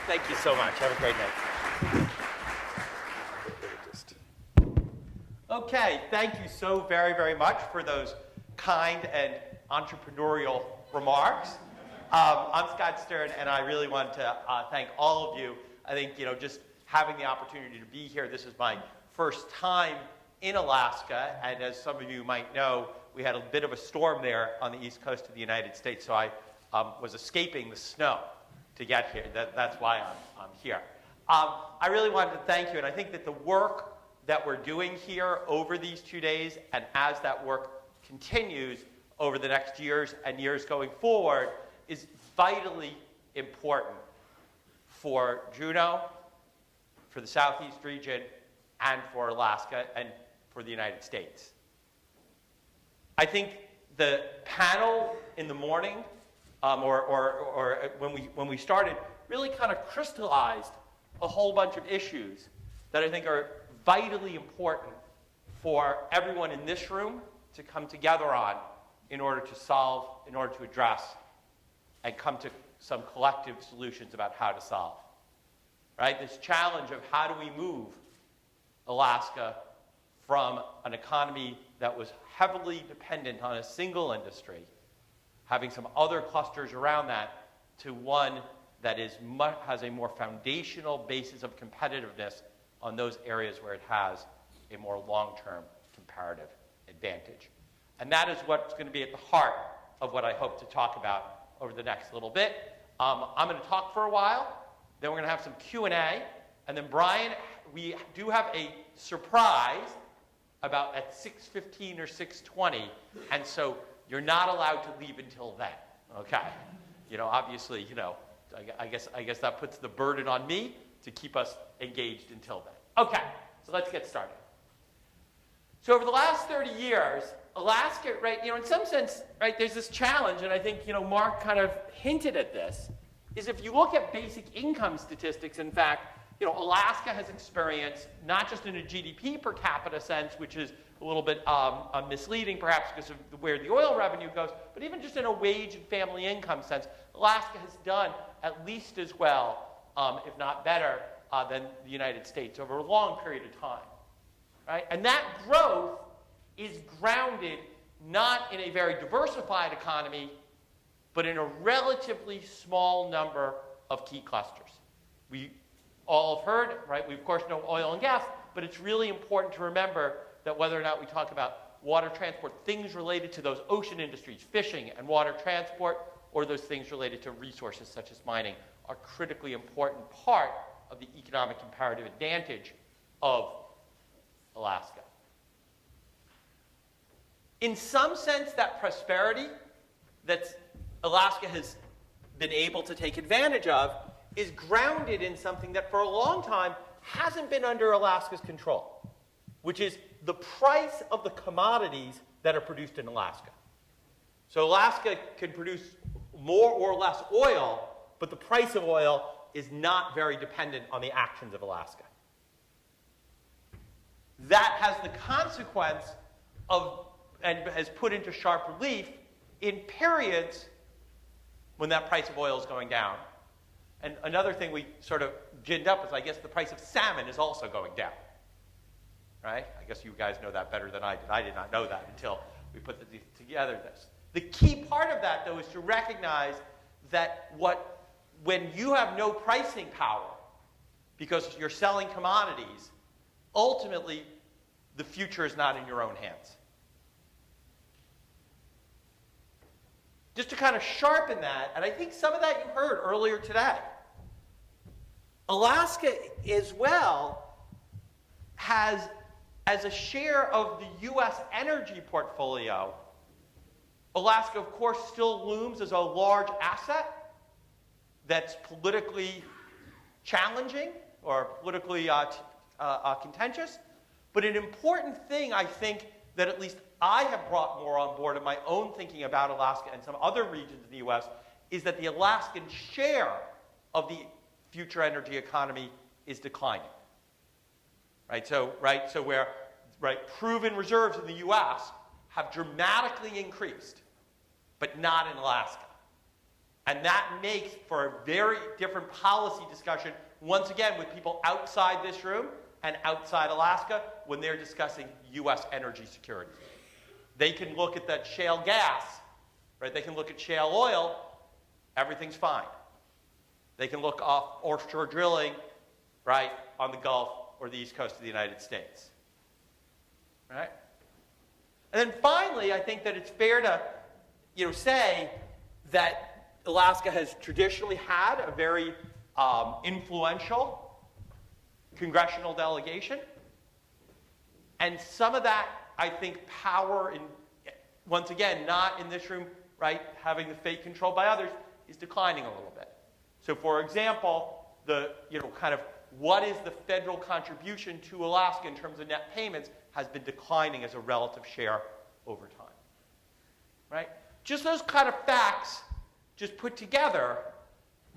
Thank you so much. Have a great night. Okay, thank you so very, very much for those kind and entrepreneurial remarks. I'm Scott Stern, and I really want to thank all of you. I think, just having the opportunity to be here, this is my first time in Alaska, and as some of you might know, we had a bit of a storm there on the east coast of the United States, so I was escaping the snow to get here. That's why I'm here. I really wanted to thank you, and I think that the work that we're doing here over these 2 days, and as that work continues over the next years and years going forward, is vitally important for Juneau, for the Southeast region, and for Alaska, and for the United States. I think the panel in the morning, or when we started, really kind of crystallized a whole bunch of issues that I think are vitally important for everyone in this room to come together on in order to solve, in order to address, and come to some collective solutions about how to solve. Right? This challenge of how do we move Alaska from an economy that was heavily dependent on a single industry, having some other clusters around that, to one that has a more foundational basis of competitiveness on those areas where it has a more long-term comparative advantage. And that is what's going to be at the heart of what I hope to talk about over the next little bit. I'm going to talk for a while, then we're going to have some Q&A, and then Brian, we do have a surprise about at 6:15 or 6:20, and so you're not allowed to leave until then, okay? Obviously, I guess that puts the burden on me to keep us engaged until then. Okay, so let's get started. So over the last 30 years, Alaska, right, in some sense, right, there's this challenge, and I think, Mark kind of hinted at this, is if you look at basic income statistics, in fact, Alaska has experienced, not just in a GDP per capita sense, which is a little bit misleading perhaps because of where the oil revenue goes, but even just in a wage and family income sense, Alaska has done at least as well, if not better, than the United States over a long period of time. Right? And that growth is grounded not in a very diversified economy, but in a relatively small number of key clusters. We all have heard, right? We of course know oil and gas, but it's really important to remember that whether or not we talk about water transport, things related to those ocean industries, fishing and water transport, or those things related to resources such as mining, are critically important part of the economic comparative advantage of Alaska. In some sense, that prosperity that Alaska has been able to take advantage of is grounded in something that for a long time hasn't been under Alaska's control, which is the price of the commodities that are produced in Alaska. So Alaska can produce more or less oil, but the price of oil is not very dependent on the actions of Alaska. That has the consequence of, and has put into sharp relief, in periods when that price of oil is going down. And another thing we sort of ginned up is, I guess, the price of salmon is also going down. Right? I guess you guys know that better than I did. I did not know that until we put together this. The key part of that, though, is to recognize that when you have no pricing power because you're selling commodities, ultimately the future is not in your own hands. Just to kind of sharpen that, and I think some of that you heard earlier today, Alaska as well has, as a share of the U.S. energy portfolio, Alaska, of course, still looms as a large asset that's politically challenging or politically contentious. But an important thing, I think, that at least I have brought more on board in my own thinking about Alaska and some other regions in the U.S. is that the Alaskan share of the future energy economy is declining. Right? So where proven reserves in the U.S. have dramatically increased, but not in Alaska. And that makes for a very different policy discussion, once again, with people outside this room and outside Alaska when they're discussing U.S. energy security. They can look at that shale gas, right? They can look at shale oil, everything's fine. They can look off offshore drilling, right, on the Gulf or the east coast of the United States, right? And then finally, I think that it's fair to, say that Alaska has traditionally had a very influential congressional delegation. And some of that, I think, power, in, once again, not in this room, right, having the fate controlled by others, is declining a little bit. So, for example, the, kind of what is the federal contribution to Alaska in terms of net payments has been declining as a relative share over time, right? Just those kind of facts just put together,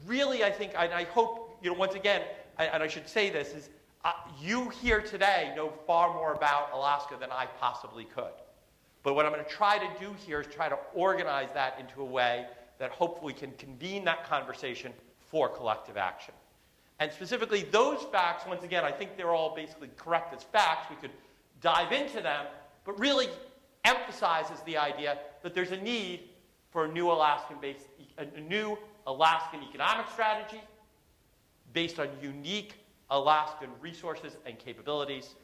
really, I think, and I hope, once again, and I should say this, is you here today know far more about Alaska than I possibly could. But what I'm going to try to do here is try to organize that into a way that hopefully can convene that conversation for collective action. And specifically, those facts, once again, I think they're all basically correct as facts. We could dive into them, but really emphasizes the idea that there's a need for a new Alaskan economic strategy based on unique Alaskan resources and capabilities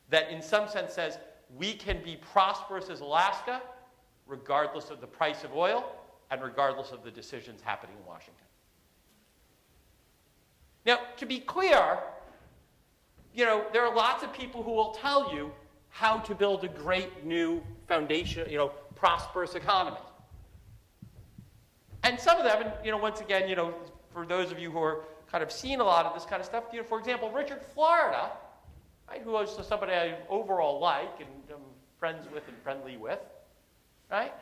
that in some sense says we can be prosperous as Alaska regardless of the price of oil and regardless of the decisions happening in Washington. Now, to be clear, there are lots of people who will tell you how to build a great new foundation, prosperous economy. And some of them, and once again, for those of you who are kind of seen a lot of this kind of stuff, for example, Richard Florida, right, who is somebody I overall like and am friends with and friendly with, right?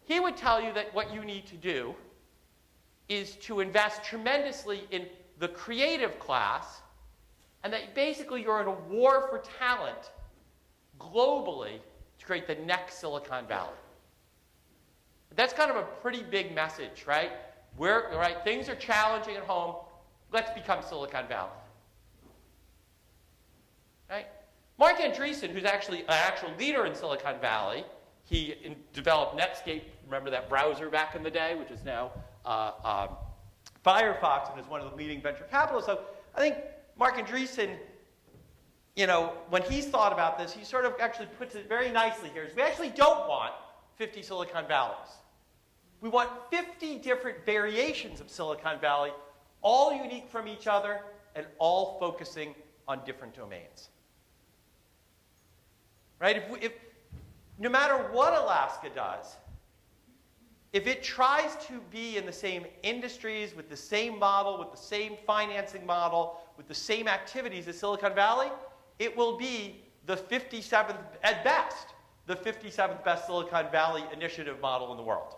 He would tell you that what you need to do is to invest tremendously in the creative class, and that basically you're in a war for talent globally to create the next Silicon Valley. That's kind of a pretty big message, right? Things are challenging at home. Let's become Silicon Valley. Right? Mark Andreessen, who's actually an actual leader in Silicon Valley, he developed Netscape, remember that browser back in the day, which is now Firefox, and is one of the leading venture capitalists. So I think Mark Andreessen, when he's thought about this, he sort of actually puts it very nicely here. We actually don't want 50 Silicon Valleys. We want 50 different variations of Silicon Valley, all unique from each other and all focusing on different domains. Right? If no matter what Alaska does, if it tries to be in the same industries, with the same model, with the same financing model, with the same activities as Silicon Valley, it will be the 57th, at best, the 57th best Silicon Valley initiative model in the world.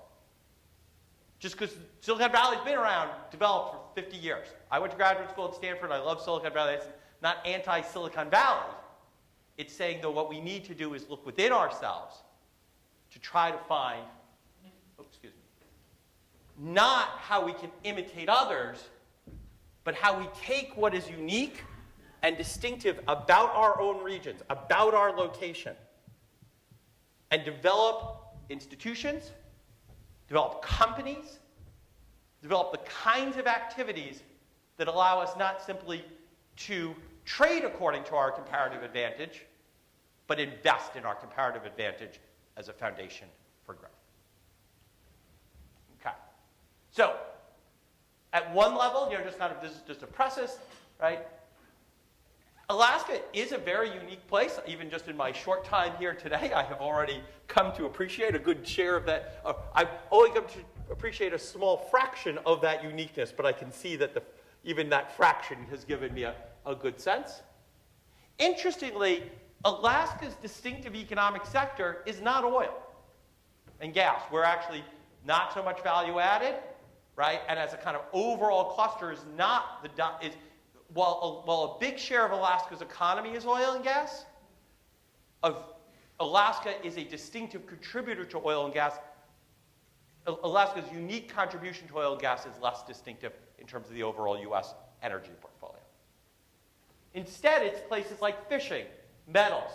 Just because Silicon Valley's been around, developed for 50 years. I went to graduate school at Stanford. I love Silicon Valley. It's not anti-Silicon Valley. It's saying, though, what we need to do is look within ourselves to try to find, not how we can imitate others, but how we take what is unique and distinctive about our own regions, about our location, and develop institutions, develop companies, develop the kinds of activities that allow us not simply to trade according to our comparative advantage, but invest in our comparative advantage as a foundation for growth. Okay. So, at one level, just kind of, this is just a preface, right? Alaska is a very unique place. Even just in my short time here today, I have already come to appreciate a good share of that. I've only come to appreciate a small fraction of that uniqueness, but I can see that even that fraction has given me a good sense. Interestingly, Alaska's distinctive economic sector is not oil and gas. We're actually not so much value added, right? And as a kind of overall cluster is not the while a big share of Alaska's economy is oil and gas, Alaska is a distinctive contributor to oil and gas. Alaska's unique contribution to oil and gas is less distinctive in terms of the overall U.S. energy portfolio. Instead, it's places like fishing, metals,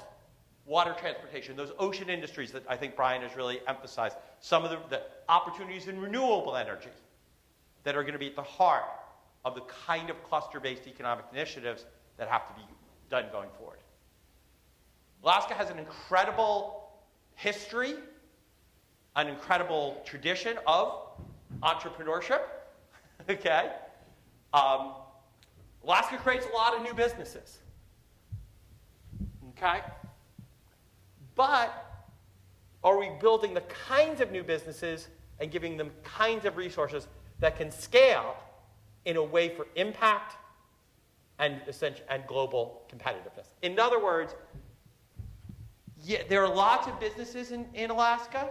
water transportation, those ocean industries that I think Brian has really emphasized, some of the opportunities in renewable energy that are going to be at the heart of the kind of cluster-based economic initiatives that have to be done going forward. Alaska has an incredible history, an incredible tradition of entrepreneurship, okay? Alaska creates a lot of new businesses, okay? But are we building the kinds of new businesses and giving them kinds of resources that can scale in a way for impact and global competitiveness? In other words, yeah, there are lots of businesses in Alaska,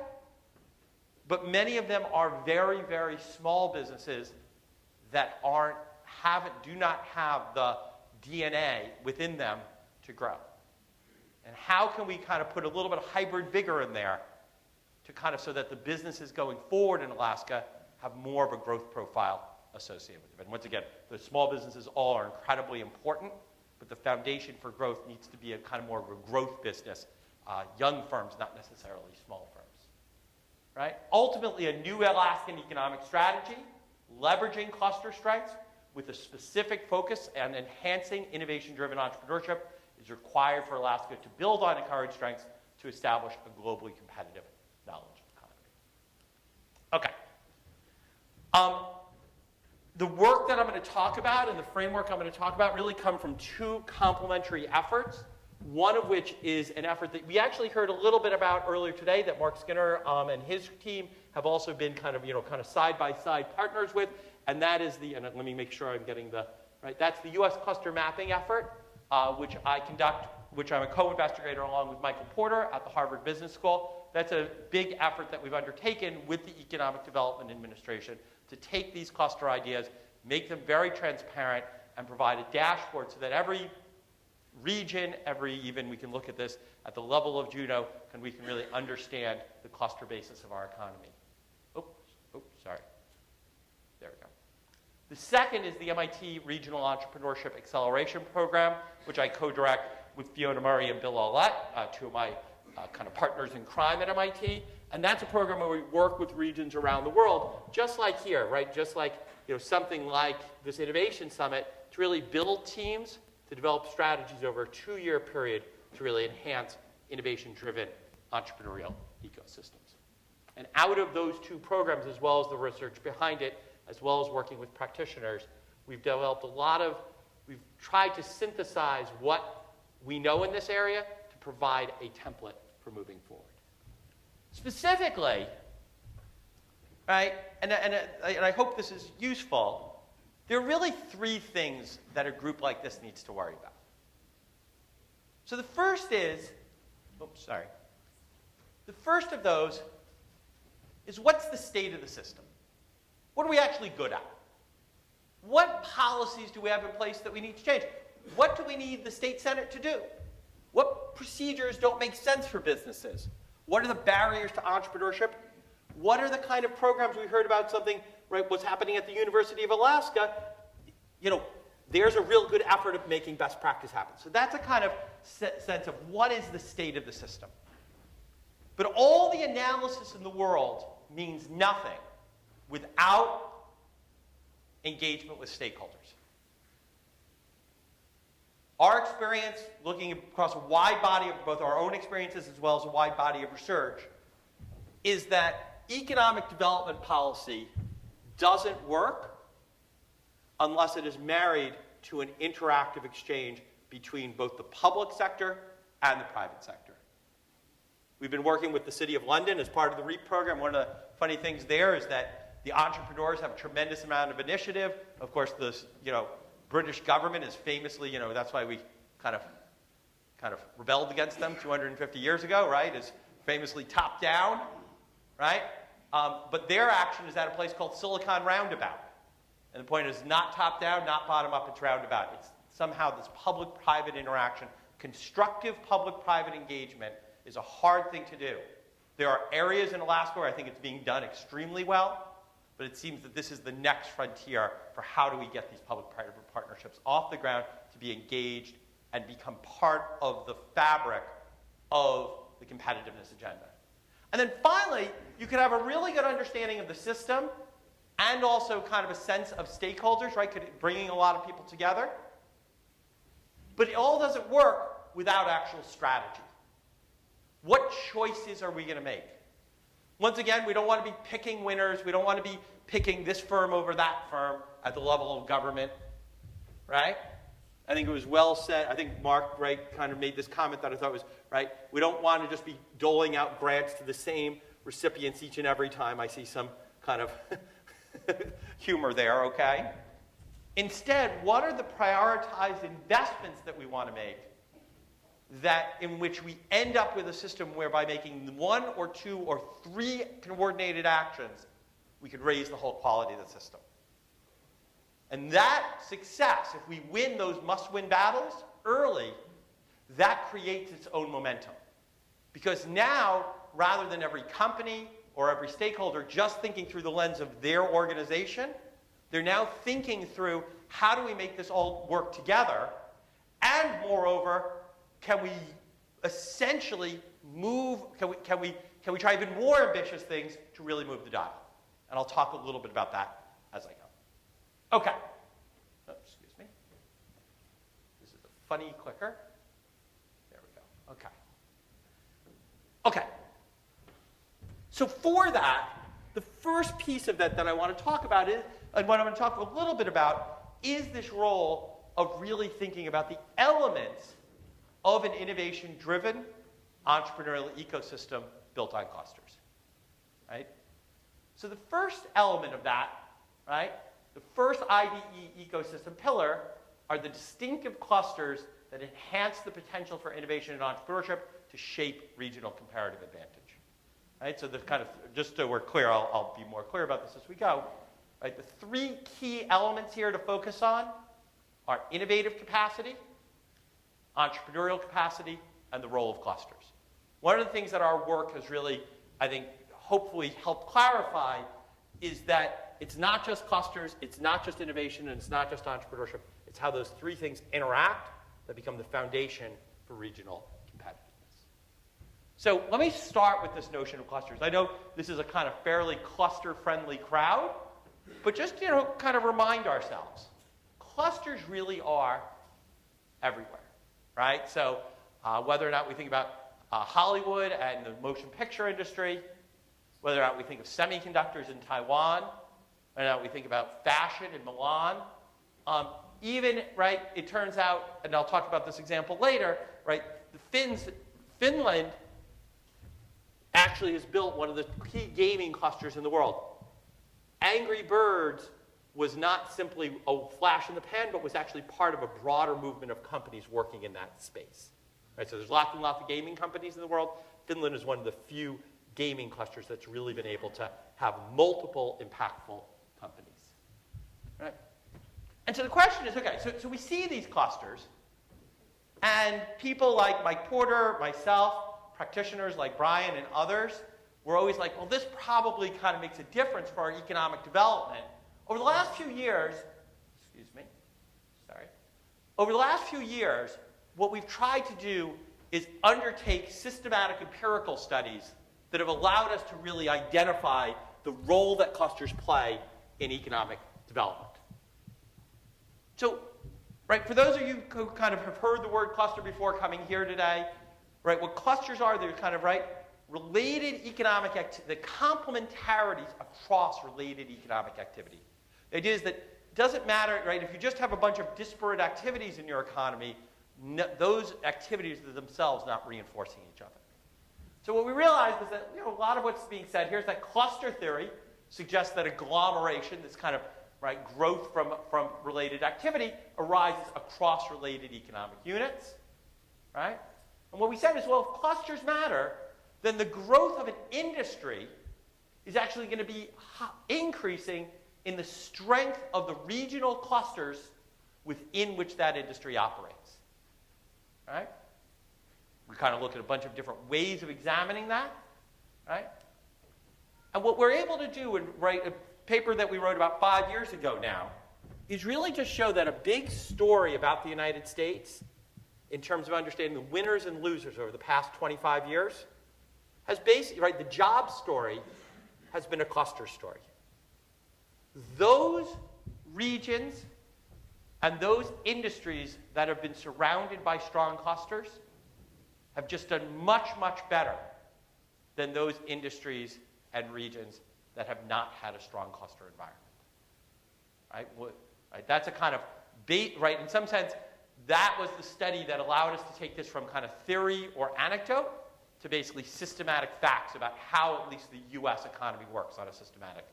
but many of them are very, very small businesses that do not have the DNA within them to grow. And how can we kind of put a little bit of hybrid vigor in there to kind of so that the businesses going forward in Alaska have more of a growth profile associated with them? And once again, the small businesses all are incredibly important, but the foundation for growth needs to be a kind of more of a growth business. Young firms, not necessarily small firms, right? Ultimately, a new Alaskan economic strategy, leveraging cluster strengths with a specific focus on enhancing innovation-driven entrepreneurship is required for Alaska to build on its current strengths to establish a globally competitive knowledge economy. Okay. The work that I'm going to talk about and the framework I'm going to talk about really come from two complementary efforts. One of which is an effort that we actually heard a little bit about earlier today that Mark Skinner and his team have also been kind of side-by-side partners with, and that is and let me make sure I'm getting that's the U.S. cluster mapping effort, which I conduct, which I'm a co-investigator along with Michael Porter at the Harvard Business School. That's a big effort that we've undertaken with the Economic Development Administration to take these cluster ideas, make them very transparent, and provide a dashboard so that every region, we can look at this at the level of Juneau, and we can really understand the cluster basis of our economy. Sorry. There we go. The second is the MIT Regional Entrepreneurship Acceleration Program, which I co-direct with Fiona Murray and Bill Aulette, two of my kind of partners in crime at MIT. And that's a program where we work with regions around the world, just like here, right? Just like something like this Innovation Summit, to really build teams to develop strategies over a 2-year period to really enhance innovation-driven entrepreneurial ecosystems. And out of those two programs, as well as the research behind it, as well as working with practitioners, we've developed we've tried to synthesize what we know in this area to provide a template for moving forward. Specifically, right, and I hope this is useful, there are really 3 things that a group like this needs to worry about. So the first is, the first of those is what's the state of the system? What are we actually good at? What policies do we have in place that we need to change? What do we need the state senate to do? What procedures don't make sense for businesses? What are the barriers to entrepreneurship? What are the kind of programs we heard about what's happening at the University of Alaska? There's a real good effort of making best practice happen. So that's a kind of sense of what is the state of the system. But all the analysis in the world means nothing without engagement with stakeholders. Our experience, looking across a wide body of both our own experiences as well as a wide body of research, is that economic development policy doesn't work unless it is married to an interactive exchange between both the public sector and the private sector. We've been working with the City of London as part of the REAP program. One of the funny things there is that the entrepreneurs have a tremendous amount of initiative. Of course, the British government is famously, that's why we kind of rebelled against them 250 years ago, right? Is famously top down, right? But their action is at a place called Silicon Roundabout. And the point is not top down, not bottom up, it's roundabout. It's somehow this public-private interaction, constructive public-private engagement is a hard thing to do. There are areas in Alaska where I think it's being done extremely well, but it seems that this is the next frontier for how do we get these public-private partnerships off the ground to be engaged and become part of the fabric of the competitiveness agenda. And then finally, you can have a really good understanding of the system and also kind of a sense of stakeholders, right? Bringing a lot of people together. But it all doesn't work without actual strategy. What choices are we going to make? Once again, we don't want to be picking winners. We don't want to be picking this firm over that firm at the level of government, right? I think it was well said. I think Mark, right, kind of made this comment that I thought was, right, we don't want to just be doling out grants to the same recipients each and every time. I see some kind of humor there, okay? Instead, what are the prioritized investments that we want to make that in which we end up with a system whereby making 1 or 2 or 3 coordinated actions, we could raise the whole quality of the system. And that success, if we win those must-win battles early, that creates its own momentum. Because now, rather than every company or every stakeholder just thinking through the lens of their organization, they're now thinking through how do we make this all work together, and moreover, can we essentially move, can we try even more ambitious things to really move the dial? And I'll talk a little bit about that as I go. Okay. Oh, excuse me. This is a funny clicker. There we go. Okay. Okay. So for that, the first piece of that I want to talk about is, and what I'm going to talk a little bit about, is this role of really thinking about the elements of an innovation-driven entrepreneurial ecosystem built on clusters, right? So the first element of that, right, the first IDE ecosystem pillar are the distinctive clusters that enhance the potential for innovation and entrepreneurship to shape regional comparative advantage, right? So the kind of, just so we're clear, I'll be more clear about this as we go, right? The 3 key elements here to focus on are innovative capacity, entrepreneurial capacity, and the role of clusters. One of the things that our work has really, I think, hopefully helped clarify is that it's not just clusters, it's not just innovation, and it's not just entrepreneurship. It's how those 3 things interact that become the foundation for regional competitiveness. So let me start with this notion of clusters. I know this is a kind of fairly cluster-friendly crowd, but just, kind of remind ourselves. Clusters really are everywhere, right? So whether or not we think about Hollywood and the motion picture industry, whether or not we think of semiconductors in Taiwan, whether or not we think about fashion in Milan, even, right, it turns out, and I'll talk about this example later, right, Finland actually has built one of the key gaming clusters in the world. Angry Birds was not simply a flash in the pan, but was actually part of a broader movement of companies working in that space. Right, so there's lots and lots of gaming companies in the world. Finland is one of the few gaming clusters that's really been able to have multiple impactful companies. Right? And so the question is, okay, so we see these clusters, and people like Mike Porter, myself, practitioners like Brian and others, we're always like, well, this probably kind of makes a difference for our economic development. Over the last few years, over the last few years, what we've tried to do is undertake systematic empirical studies that have allowed us to really identify the role that clusters play in economic development. So, right, for those of you who kind of have heard the word cluster before coming here today, right, what clusters are, they're kind of, right, related economic activity, the complementarities across related economic activity. The idea is that it doesn't matter, right, if you just have a bunch of disparate activities in your economy, those activities are themselves not reinforcing each other. So what we realized was that, a lot of what's being said here is that cluster theory suggests that agglomeration, this kind of, right, growth from related activity, arises across related economic units, right? And what we said is, well, if clusters matter, then the growth of an industry is actually going to be increasing in the strength of the regional clusters within which that industry operates, right? We kind of looked at a bunch of different ways of examining that, right? And what we're able to do and write a paper that we wrote about 5 years ago now is really just show that a big story about the United States in terms of understanding the winners and losers over the past 25 years has basically, right, the job story has been a cluster story. Those regions and those industries that have been surrounded by strong clusters have just done much, much better than those industries and regions that have not had a strong cluster environment. Right? That's a kind of right? In some sense, that was the study that allowed us to take this from kind of theory or anecdote to basically systematic facts about how at least the U.S. economy works on a systematic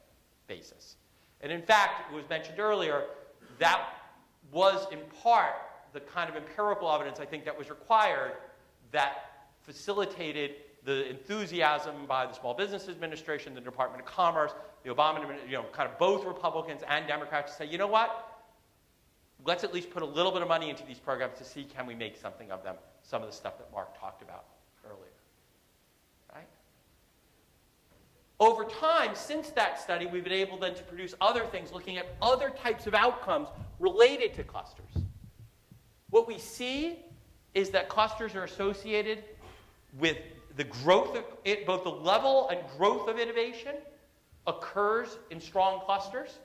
basis. And in fact, it was mentioned earlier, that was in part the kind of empirical evidence I think that was required that facilitated the enthusiasm by the Small Business Administration, the Department of Commerce, the Obama administration, kind of both Republicans and Democrats to say, you know what? Let's at least put a little bit of money into these programs to see can we make something of them, some of the stuff that Mark talked about earlier. Right? Over time, since that study, we've been able then to produce other things looking at other types of outcomes related to clusters. What we see is that clusters are associated with the growth of it, both the level and growth of innovation occurs in strong clusters,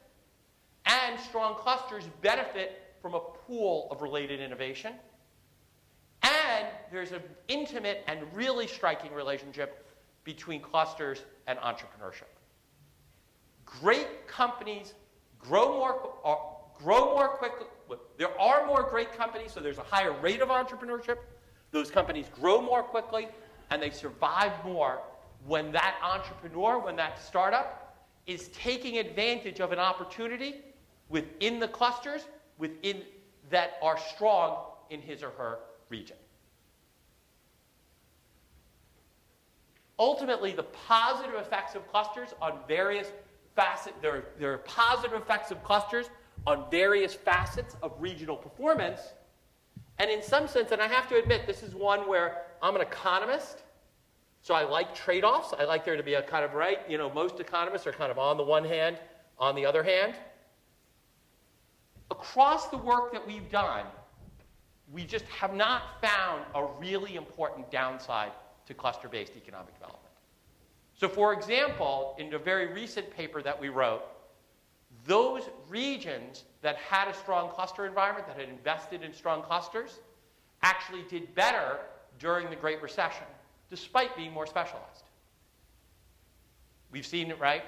and strong clusters benefit from a pool of related innovation. And there's an intimate and really striking relationship between clusters and entrepreneurship. Great companies grow more quickly. There are more great companies, so there's a higher rate of entrepreneurship. Those companies grow more quickly, and they survive more when that entrepreneur, when that startup, is taking advantage of an opportunity within the clusters that are strong in his or her region. Ultimately, the positive effects of clusters on various facets, there are positive effects of clusters on various facets of regional performance. And in some sense, and I have to admit, this is one where I'm an economist, so I like trade-offs. I like there to be a kind of, right, most economists are kind of on the one hand, on the other hand. Across the work that we've done, we just have not found a really important downside to cluster-based economic development. So for example, in a very recent paper that we wrote, those regions that had a strong cluster environment, that had invested in strong clusters, actually did better during the Great Recession, despite being more specialized. We've seen it, right?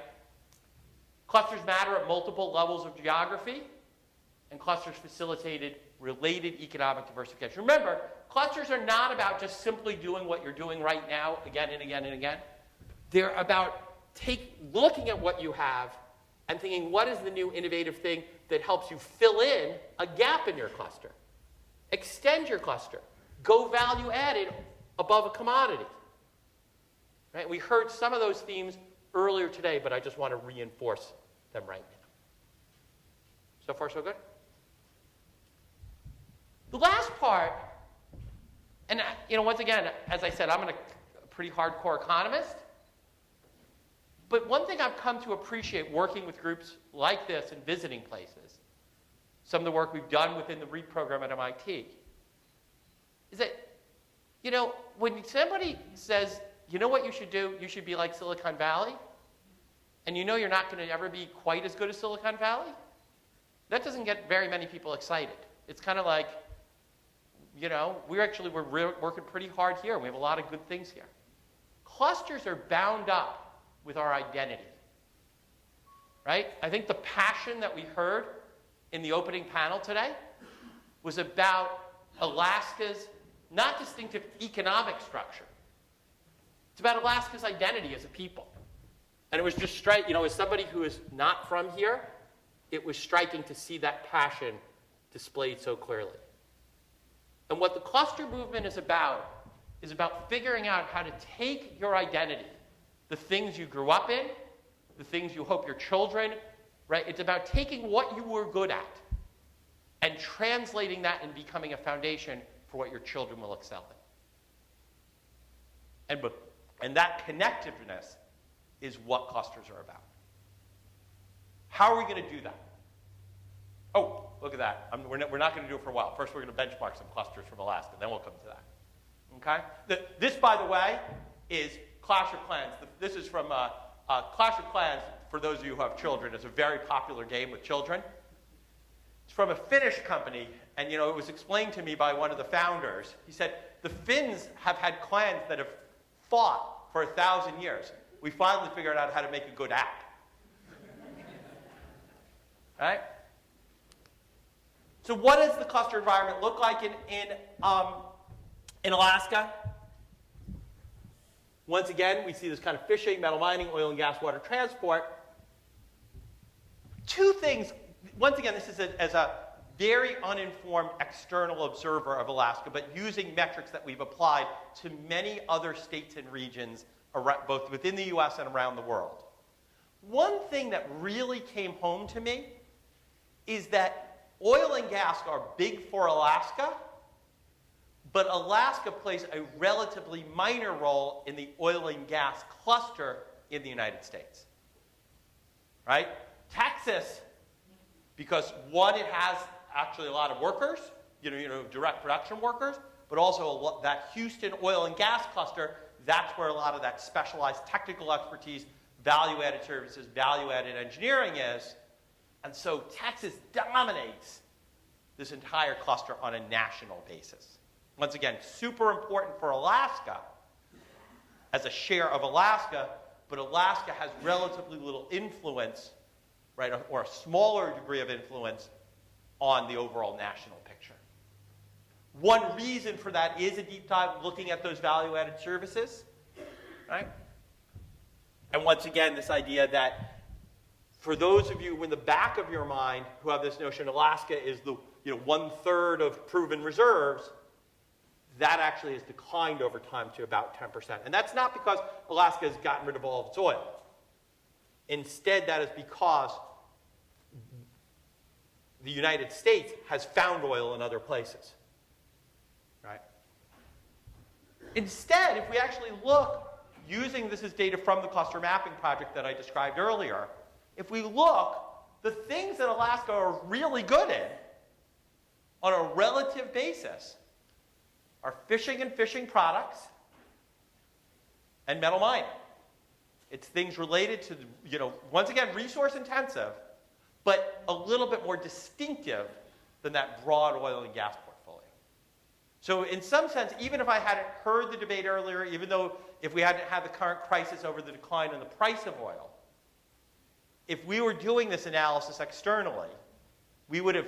Clusters matter at multiple levels of geography, and clusters facilitated related economic diversification. Remember, clusters are not about just simply doing what you're doing right now again and again and again. They're about looking at what you have and thinking, what is the new innovative thing that helps you fill in a gap in your cluster? Extend your cluster. Go value added above a commodity. Right? We heard some of those themes earlier today, but I just want to reinforce them right now. So far, so good? The last part, and once again, as I said, I'm a pretty hardcore economist, but one thing I've come to appreciate working with groups like this and visiting places, some of the work we've done within the REAP program at MIT, is that, when somebody says, you know what you should do? You should be like Silicon Valley, and you're not going to ever be quite as good as Silicon Valley, that doesn't get very many people excited. It's kind of like, we're working pretty hard here. We have a lot of good things here. Clusters are bound up with our identity, right? I think the passion that we heard in the opening panel today was about Alaska's not distinctive economic structure. It's about Alaska's identity as a people. And it was just as somebody who is not from here, it was striking to see that passion displayed so clearly. And what the cluster movement is about figuring out how to take your identity, the things you grew up in, the things you hope your children, right? It's about taking what you were good at and translating that and becoming a foundation for what your children will excel And that connectedness is what clusters are about. How are we going to do that? Oh, look at that. We're not going to do it for a while. First, we're going to benchmark some clusters from Alaska. Then we'll come to that. Okay? This, by the way, is Clash of Clans. This is from Clash of Clans, for those of you who have children. It's a very popular game with children. It's from a Finnish company, and it was explained to me by one of the founders. He said, the Finns have had clans that have fought for 1,000 years. We finally figured out how to make a good app. Right? So what does the cluster environment look like in Alaska? Once again, we see this kind of fishing, metal mining, oil and gas, water transport. Two things. Once again, this is as a very uninformed external observer of Alaska, but using metrics that we've applied to many other states and regions, both within the US and around the world. One thing that really came home to me is that oil and gas are big for Alaska, but Alaska plays a relatively minor role in the oil and gas cluster in the United States. Right? Texas, because one, it has actually a lot of workers, direct production workers, but also that Houston oil and gas cluster, that's where a lot of that specialized technical expertise, value-added services, value-added engineering is. And so Texas dominates this entire cluster on a national basis. Once again, super important for Alaska as a share of Alaska, but Alaska has relatively little influence, right, or a smaller degree of influence on the overall national picture. One reason for that is a deep dive looking at those value-added services, right? And once again, this idea that for those of you in the back of your mind who have this notion Alaska is the 1/3 of proven reserves, that actually has declined over time to about 10%. And that's not because Alaska has gotten rid of all of its oil. Instead, that is because the United States has found oil in other places. Right? Instead, if we actually look, using this as data from the cluster mapping project that I described earlier, if we look, the things that Alaska are really good in on a relative basis are fishing and fishing products and metal mining. It's things related to, once again, resource intensive, but a little bit more distinctive than that broad oil and gas portfolio. So in some sense, even if I hadn't heard the debate earlier, even though if we hadn't had the current crisis over the decline in the price of oil, if we were doing this analysis externally, we would have,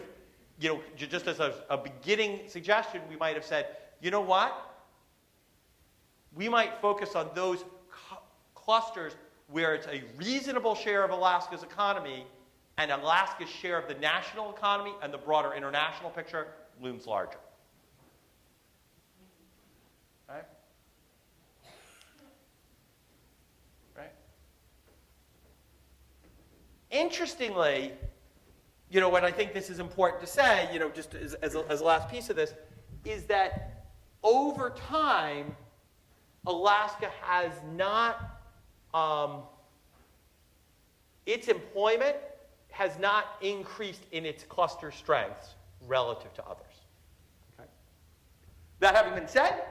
just as a beginning suggestion, we might have said, you know what? We might focus on those clusters where it's a reasonable share of Alaska's economy and Alaska's share of the national economy and the broader international picture looms larger. Right? Right? Interestingly, what I think this is important to say, just as a last piece of this, is that over time, Alaska has not, its employment has not increased in its cluster strengths relative to others. Okay? That having been said,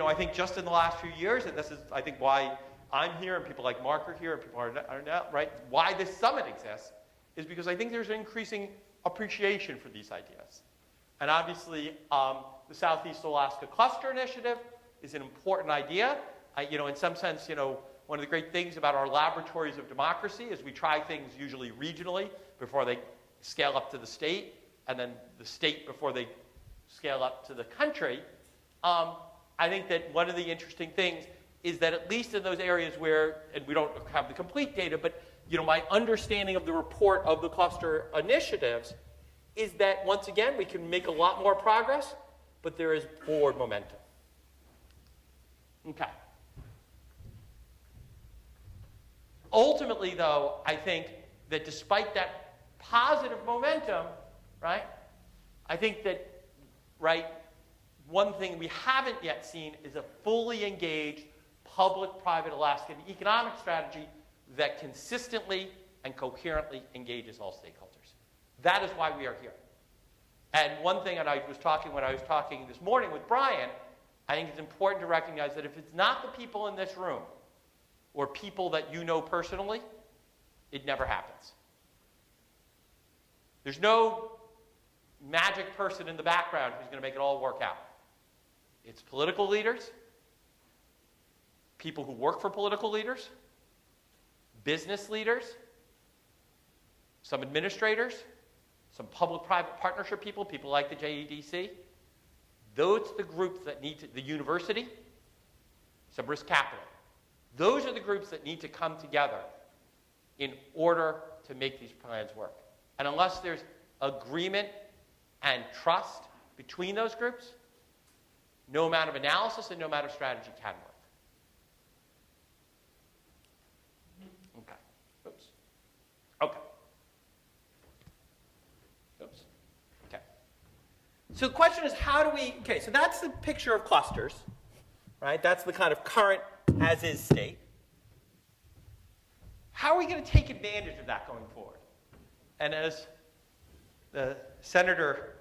I think just in the last few years, and this is, I think, why I'm here and people like Mark are here and people are not, right? Why this summit exists is because I think there's an increasing appreciation for these ideas. And obviously, the Southeast Alaska Cluster Initiative is an important idea. In some sense, one of the great things about our laboratories of democracy is we try things usually regionally before they scale up to the state, and then the state before they scale up to the country. I think that one of the interesting things is that at least in those areas where, and we don't have the complete data, but my understanding of the report of the cluster initiatives is that, once again, we can make a lot more progress, but there is forward momentum. Okay. Ultimately, though, I think that despite that positive momentum, right, I think that, right, one thing we haven't yet seen is a fully engaged public-private Alaskan economic strategy that consistently and coherently engages all stakeholders. That is why we are here. And one thing, and when I was talking this morning with Brian, I think it's important to recognize that if it's not the people in this room or people that you know personally, it never happens. There's no magic person in the background who's going to make it all work out. It's political leaders, people who work for political leaders, business leaders, some administrators, some public-private partnership people, people like the JEDC. Those are the groups that need to, the university, some risk capital. Those are the groups that need to come together in order to make these plans work. And unless there's agreement and trust between those groups, no amount of analysis and no amount of strategy can work. Okay. Oops. Okay. Oops. Okay. So the question is, how do we, okay, so that's the picture of clusters, right? That's the kind of current as-is state. How are we going to take advantage of that going forward? And as the senator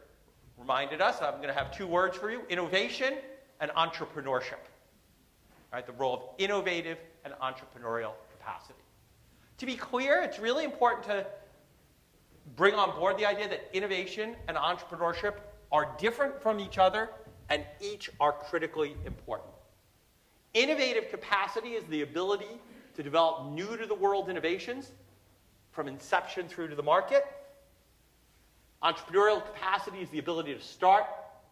reminded us, I'm going to have two words for you: innovation and entrepreneurship. Right, the role of innovative and entrepreneurial capacity. To be clear, it's really important to bring on board the idea that innovation and entrepreneurship are different from each other and each are critically important. Innovative capacity is the ability to develop new-to-the-world innovations from inception through to the market. Entrepreneurial capacity is the ability to start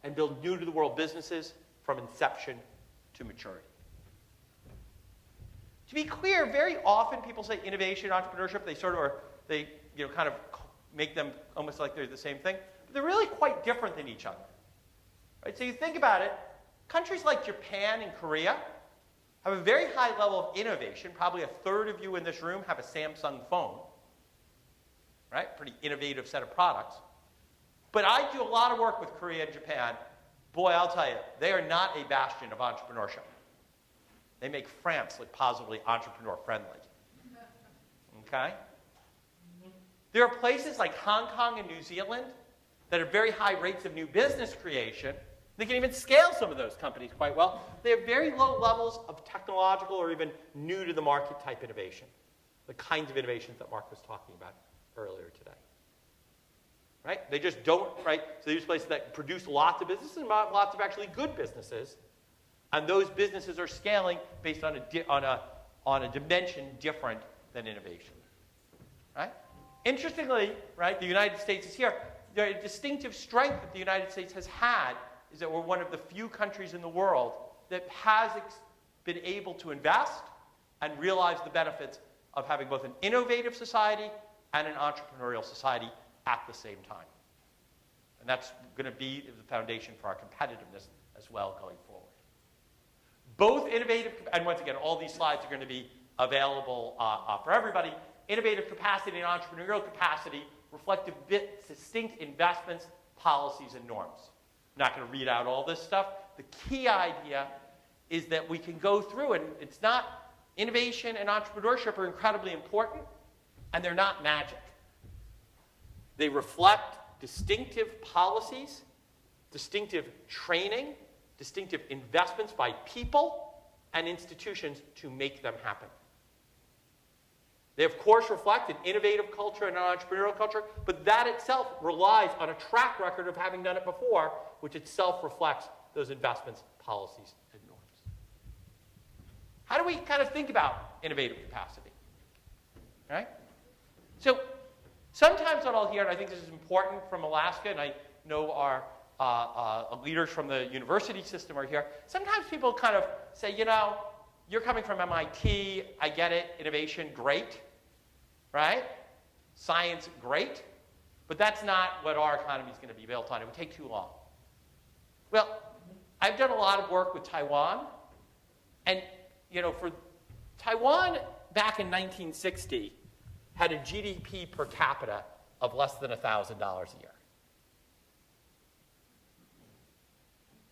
and build new-to-the-world businesses from inception to maturity. To be clear, very often people say innovation, entrepreneurship, they sort of are, they kind of make them almost like they're the same thing. But they're really quite different than each other. Right? So you think about it, countries like Japan and Korea have a very high level of innovation. Probably a third of you in this room have a Samsung phone. Right? Pretty innovative set of products. But I do a lot of work with Korea and Japan. Boy, I'll tell you, they are not a bastion of entrepreneurship. They make France look positively entrepreneur-friendly. Okay? There are places like Hong Kong and New Zealand that have very high rates of new business creation. They can even scale some of those companies quite well. They have very low levels of technological or even new-to-the-market type innovation, the kinds of innovations that Mark was talking about earlier today. Right? They just don't, right? So these places that produce lots of businesses and lots of actually good businesses, and those businesses are scaling based on a dimension different than innovation. Right? Interestingly, right, the United States is here. The distinctive strength that the United States has had is that we're one of the few countries in the world that has been able to invest and realize the benefits of having both an innovative society and an entrepreneurial society at the same time. And that's going to be the foundation for our competitiveness as well going forward. Both innovative, and once again, all these slides are going to be available for everybody. Innovative capacity and entrepreneurial capacity reflect distinct investments, policies, and norms. I'm not going to read out all this stuff. The key idea is that we can go through, and it's not, innovation and entrepreneurship are incredibly important, and they're not magic. They reflect distinctive policies, distinctive training, distinctive investments by people and institutions to make them happen. They, of course, reflect an innovative culture and an entrepreneurial culture, but that itself relies on a track record of having done it before, which itself reflects those investments, policies, and norms. How do we kind of think about innovative capacity? Right? So sometimes what I'll hear, and I think this is important from Alaska, and I know our leaders from the university system are here, sometimes people kind of say, you know, you're coming from MIT, I get it, innovation, great, right? Science, great, but that's not what our economy is going to be built on. It would take too long. Well, I've done a lot of work with Taiwan, and, you know, for Taiwan back in 1960 had a GDP per capita of less than $1,000 a year.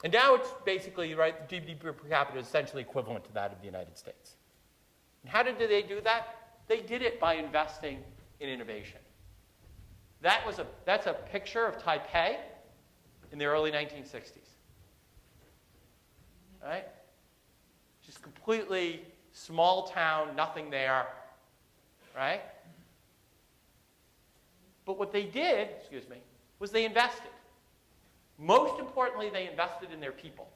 And now it's basically, right, the GDP per capita is essentially equivalent to that of the United States. And how did they do that? They did it by investing in innovation. That's a picture of Taipei in the early 1960s. Right? Just completely small town, nothing there. Right? But what they did, was they invested. Most importantly, they invested in their people.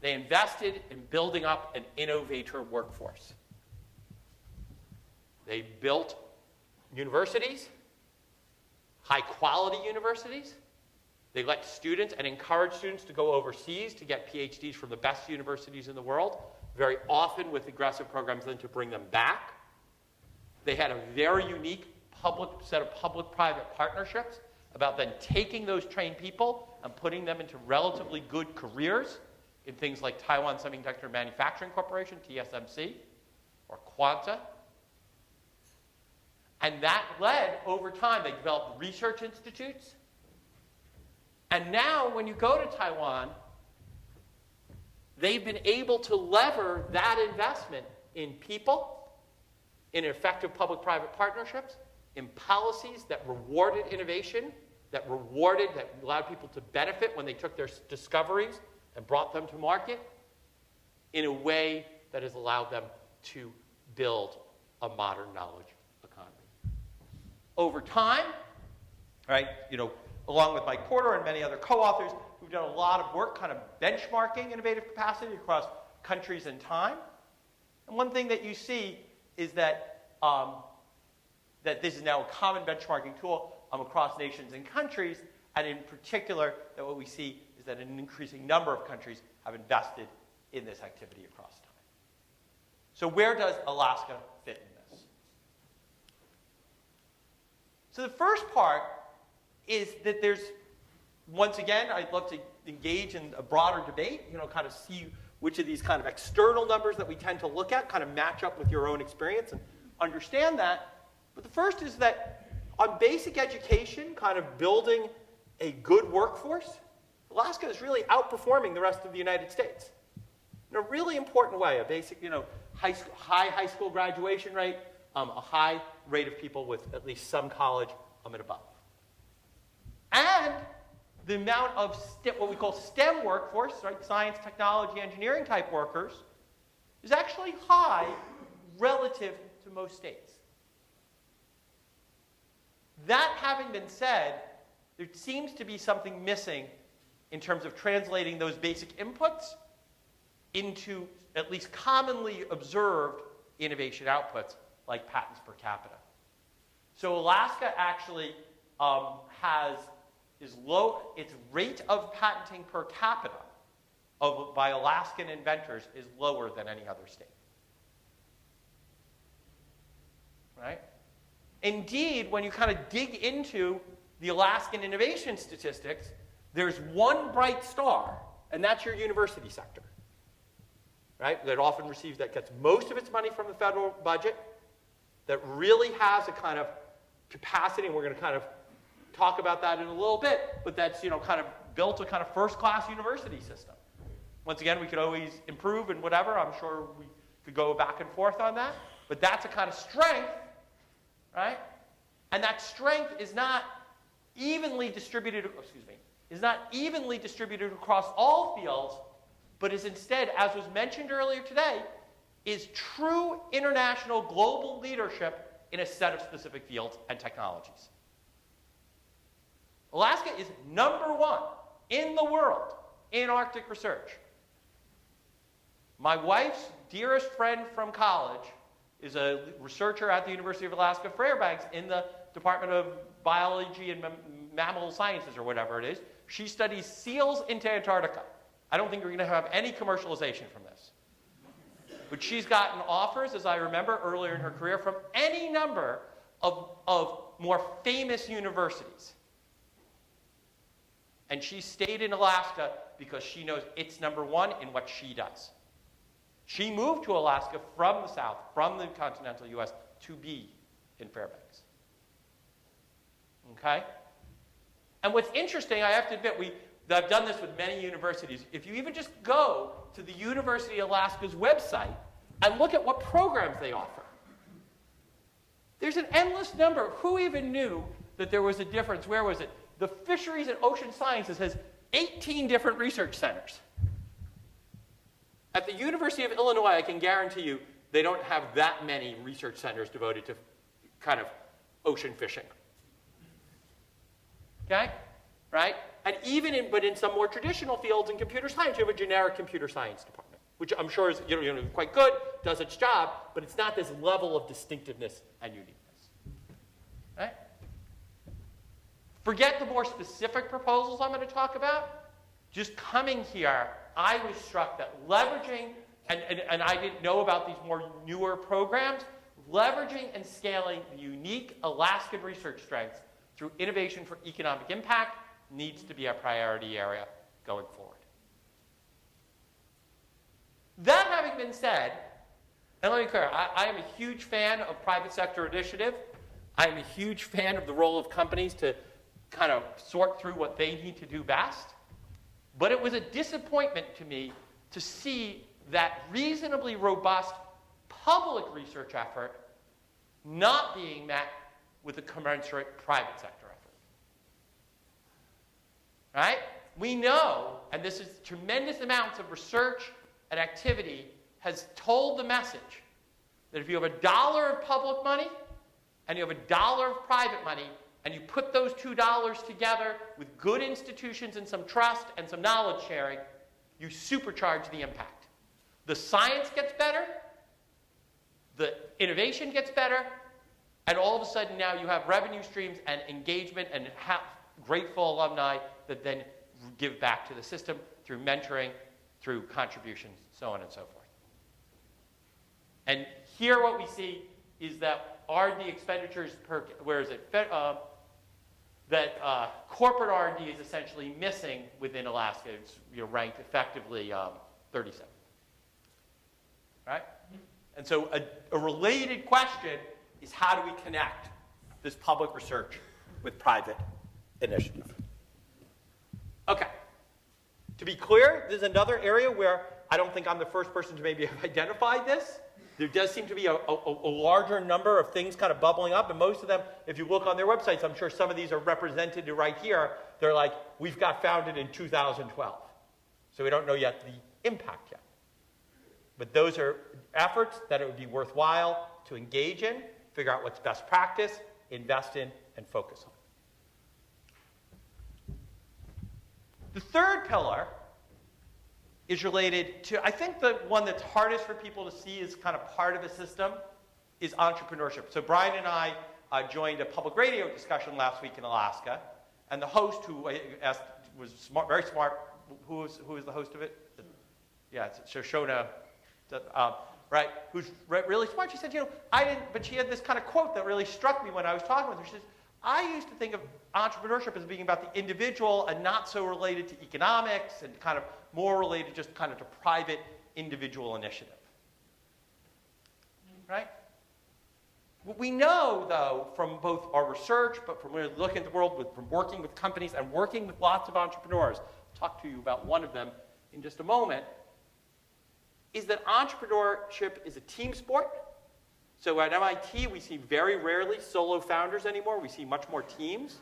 They invested in building up an innovator workforce. They built universities, high-quality universities. They let students and encouraged students to go overseas to get PhDs from the best universities in the world, very often with aggressive programs then to bring them back. They had a very unique set of public-private partnerships about then taking those trained people and putting them into relatively good careers in things like Taiwan Semiconductor Manufacturing Corporation, TSMC, or Quanta. And that led, over time, they developed research institutes. And now, when you go to Taiwan, they've been able to lever that investment in people, in effective public-private partnerships, in policies that rewarded innovation, that allowed people to benefit when they took their discoveries and brought them to market, in a way that has allowed them to build a modern knowledge economy. Over time, right, along with Mike Porter and many other co-authors, we've done a lot of work kind of benchmarking innovative capacity across countries and time. And one thing that you see is that that this is now a common benchmarking tool across nations and countries, and in particular, that what we see is that an increasing number of countries have invested in this activity across time. So where does Alaska fit in this? So the first part is that there's, once again, I'd love to engage in a broader debate, kind of see which of these kind of external numbers that we tend to look at kind of match up with your own experience and understand that. But the first is that on basic education, kind of building a good workforce, Alaska is really outperforming the rest of the United States in a really important way. A basic, high school graduation rate, a high rate of people with at least some college and above. And the amount of what we call STEM workforce, right, science, technology, engineering type workers, is actually high relative to most states. That having been said, there seems to be something missing in terms of translating those basic inputs into at least commonly observed innovation outputs like patents per capita. So Alaska actually its rate of patenting per capita by Alaskan inventors is lower than any other state. Right? Indeed, when you kind of dig into the Alaskan innovation statistics, there's one bright star, and that's your university sector. Right? That gets most of its money from the federal budget, that really has a kind of capacity, and we're going to kind of talk about that in a little bit, but that's kind of built a kind of first-class university system. Once again, we could always improve and whatever. I'm sure we could go back and forth on that, but that's a kind of strength, right? And that strength is not evenly distributed. Across all fields, but is instead, as was mentioned earlier today, is true international global leadership in a set of specific fields and technologies. Alaska is #1 in the world in Arctic research. My wife's dearest friend from college is a researcher at the University of Alaska Fairbanks in the Department of Biology and Mammal Sciences, or whatever it is. She studies seals into Antarctica. I don't think we're going to have any commercialization from this. But she's gotten offers, as I remember earlier in her career, from any number of more famous universities. And she stayed in Alaska because she knows it's #1 in what she does. She moved to Alaska from the South, from the continental U.S., to be in Fairbanks. Okay? And what's interesting, I have to admit, I've done this with many universities. If you even just go to the University of Alaska's website and look at what programs they offer, there's an endless number. Who even knew that there was a difference? Where was it? The Fisheries and Ocean Sciences has 18 different research centers. At the University of Illinois, I can guarantee you, they don't have that many research centers devoted to kind of ocean fishing. Okay? Right? And even in some more traditional fields in computer science, you have a generic computer science department, which I'm sure is quite good, does its job, but it's not this level of distinctiveness and uniqueness. Right? Forget the more specific proposals I'm going to talk about. Just coming here, I was struck that leveraging, and I didn't know about these more newer programs, leveraging and scaling the unique Alaskan research strengths through innovation for economic impact needs to be a priority area going forward. That having been said, and let me be clear, I am a huge fan of private sector initiative. I am a huge fan of the role of companies to kind of sort through what they need to do best. But it was a disappointment to me to see that reasonably robust public research effort not being met with a commensurate private sector effort. Right? We know, and this is tremendous amounts of research and activity has told the message that if you have $1 of public money and you have $1 of private money, and you put those $2 together with good institutions and some trust and some knowledge sharing, you supercharge the impact. The science gets better, the innovation gets better, and all of a sudden now you have revenue streams and engagement and grateful alumni that then give back to the system through mentoring, through contributions, so on and so forth. And here what we see is that R&D expenditures per, where is it? That corporate R&D is essentially missing within Alaska. It's ranked effectively 37. Right? And so a related question is how do we connect this public research with private initiative? Okay. To be clear, there's another area where I don't think I'm the first person to maybe have identified this. There does seem to be a larger number of things kind of bubbling up, and most of them, if you look on their websites, I'm sure some of these are represented right here. They're like, we've got founded in 2012. So we don't know yet the impact yet. But those are efforts that it would be worthwhile to engage in, figure out what's best practice, invest in, and focus on. The third pillar is related to, I think the one that's hardest for people to see as kind of part of a system is entrepreneurship. So Brian and I joined a public radio discussion last week in Alaska, and the host, who I asked, was smart, very smart. Who was the host of it? Yeah, it's Shoshona, right? Who's really smart. She said, I didn't, but she had this kind of quote that really struck me when I was talking with her. She says, I used to think of entrepreneurship as being about the individual and not so related to economics and kind of more related just kind of to private individual initiative. Right? What we know, though, from both our research, but from looking at the world, from working with companies and working with lots of entrepreneurs, I'll talk to you about one of them in just a moment, is that entrepreneurship is a team sport. So at MIT, we see very rarely solo founders anymore. We see much more teams,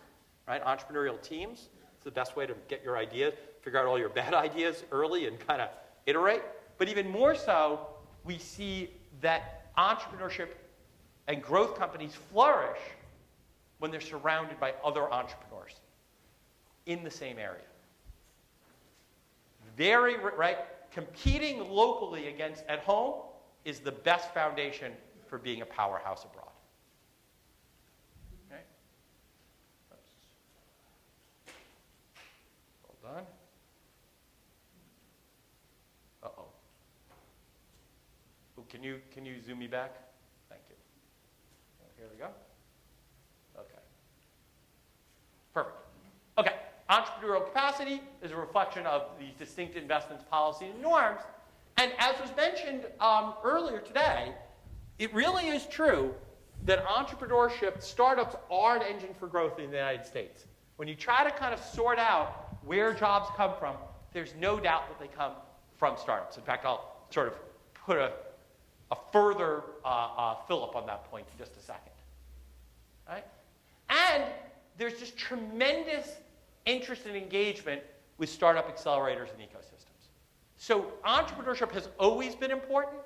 right? Entrepreneurial teams. It's the best way to get your ideas, figure out all your bad ideas early and kind of iterate. But even more so, we see that entrepreneurship and growth companies flourish when they're surrounded by other entrepreneurs in the same area. Very, right? Competing locally against at home is the best foundation for being a powerhouse abroad. Okay? Hold on. Uh-oh. Oh, can you zoom me back? Thank you. Here we go. Okay. Perfect. Okay. Entrepreneurial capacity is a reflection of these distinct investments, policies, and norms. And as was mentioned earlier today, it really is true that entrepreneurship, startups are an engine for growth in the United States. When you try to kind of sort out where jobs come from, there's no doubt that they come from startups. In fact, I'll sort of put a further fill-up on that point in just a second. Right? And there's just tremendous interest and engagement with startup accelerators and ecosystems. So entrepreneurship has always been important,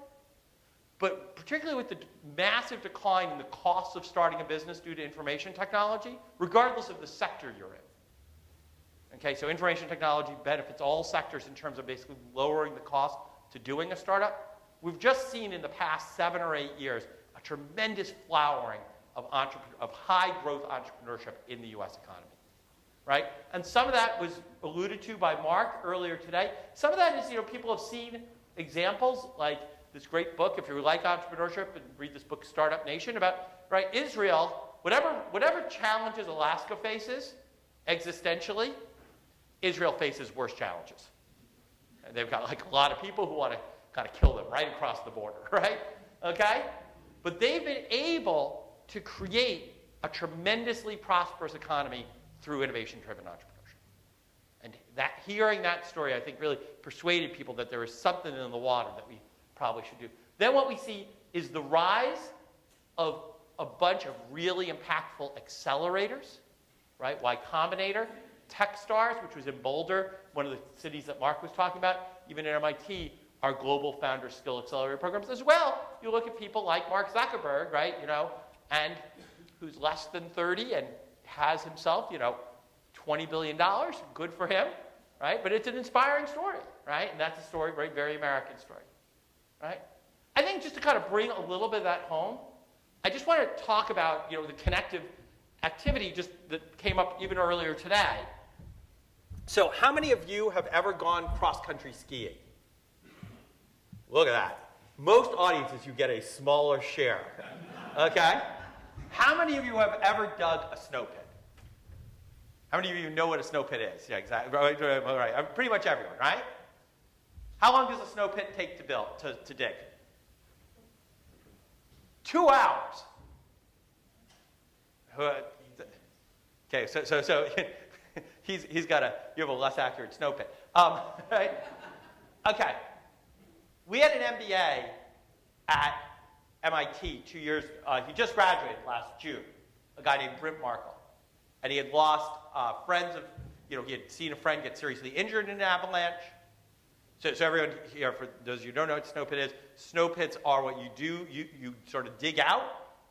but particularly with the massive decline in the cost of starting a business due to information technology, regardless of the sector you're in. Okay, so information technology benefits all sectors in terms of basically lowering the cost to doing a startup. We've just seen in the past 7 or 8 years a tremendous flowering of high-growth entrepreneurship in the U.S. economy. Right? And some of that was alluded to by Mark earlier today. Some of that is, people have seen examples like this great book, if you like entrepreneurship, and read this book, Startup Nation, about, right, Israel, whatever challenges Alaska faces existentially, Israel faces worse challenges. And they've got like a lot of people who want to kind of kill them right across the border, right? Okay? But they've been able to create a tremendously prosperous economy through innovation-driven entrepreneurship. And hearing that story, I think, really persuaded people that there is something in the water that we probably should do. Then what we see is the rise of a bunch of really impactful accelerators, right? Y Combinator, Techstars, which was in Boulder, one of the cities that Mark was talking about, even at MIT, our global founder skill accelerator programs as well. You look at people like Mark Zuckerberg, right? And who's less than 30 and has himself, $20 billion. Good for him, right? But it's an inspiring story, right? And that's a story, right? Very American story, right? I think just to kind of bring a little bit of that home, I just want to talk about, the connective activity just that came up even earlier today. So how many of you have ever gone cross-country skiing? Look at that. Most audiences, you get a smaller share, okay? How many of you have ever dug a snow pit? How many of you know what a snow pit is? Yeah, exactly. Right. Pretty much everyone, right? How long does a snow pit take to build, to dig? 2 hours. Okay, so he's got you have a less accurate snow pit. Right? Okay. We had an MBA at MIT 2 years, he just graduated last June, a guy named Brent Markle. And he had lost friends of, he had seen a friend get seriously injured in an avalanche. So everyone here, for those of you who don't know what snow pit is, snow pits are what you do, you sort of dig out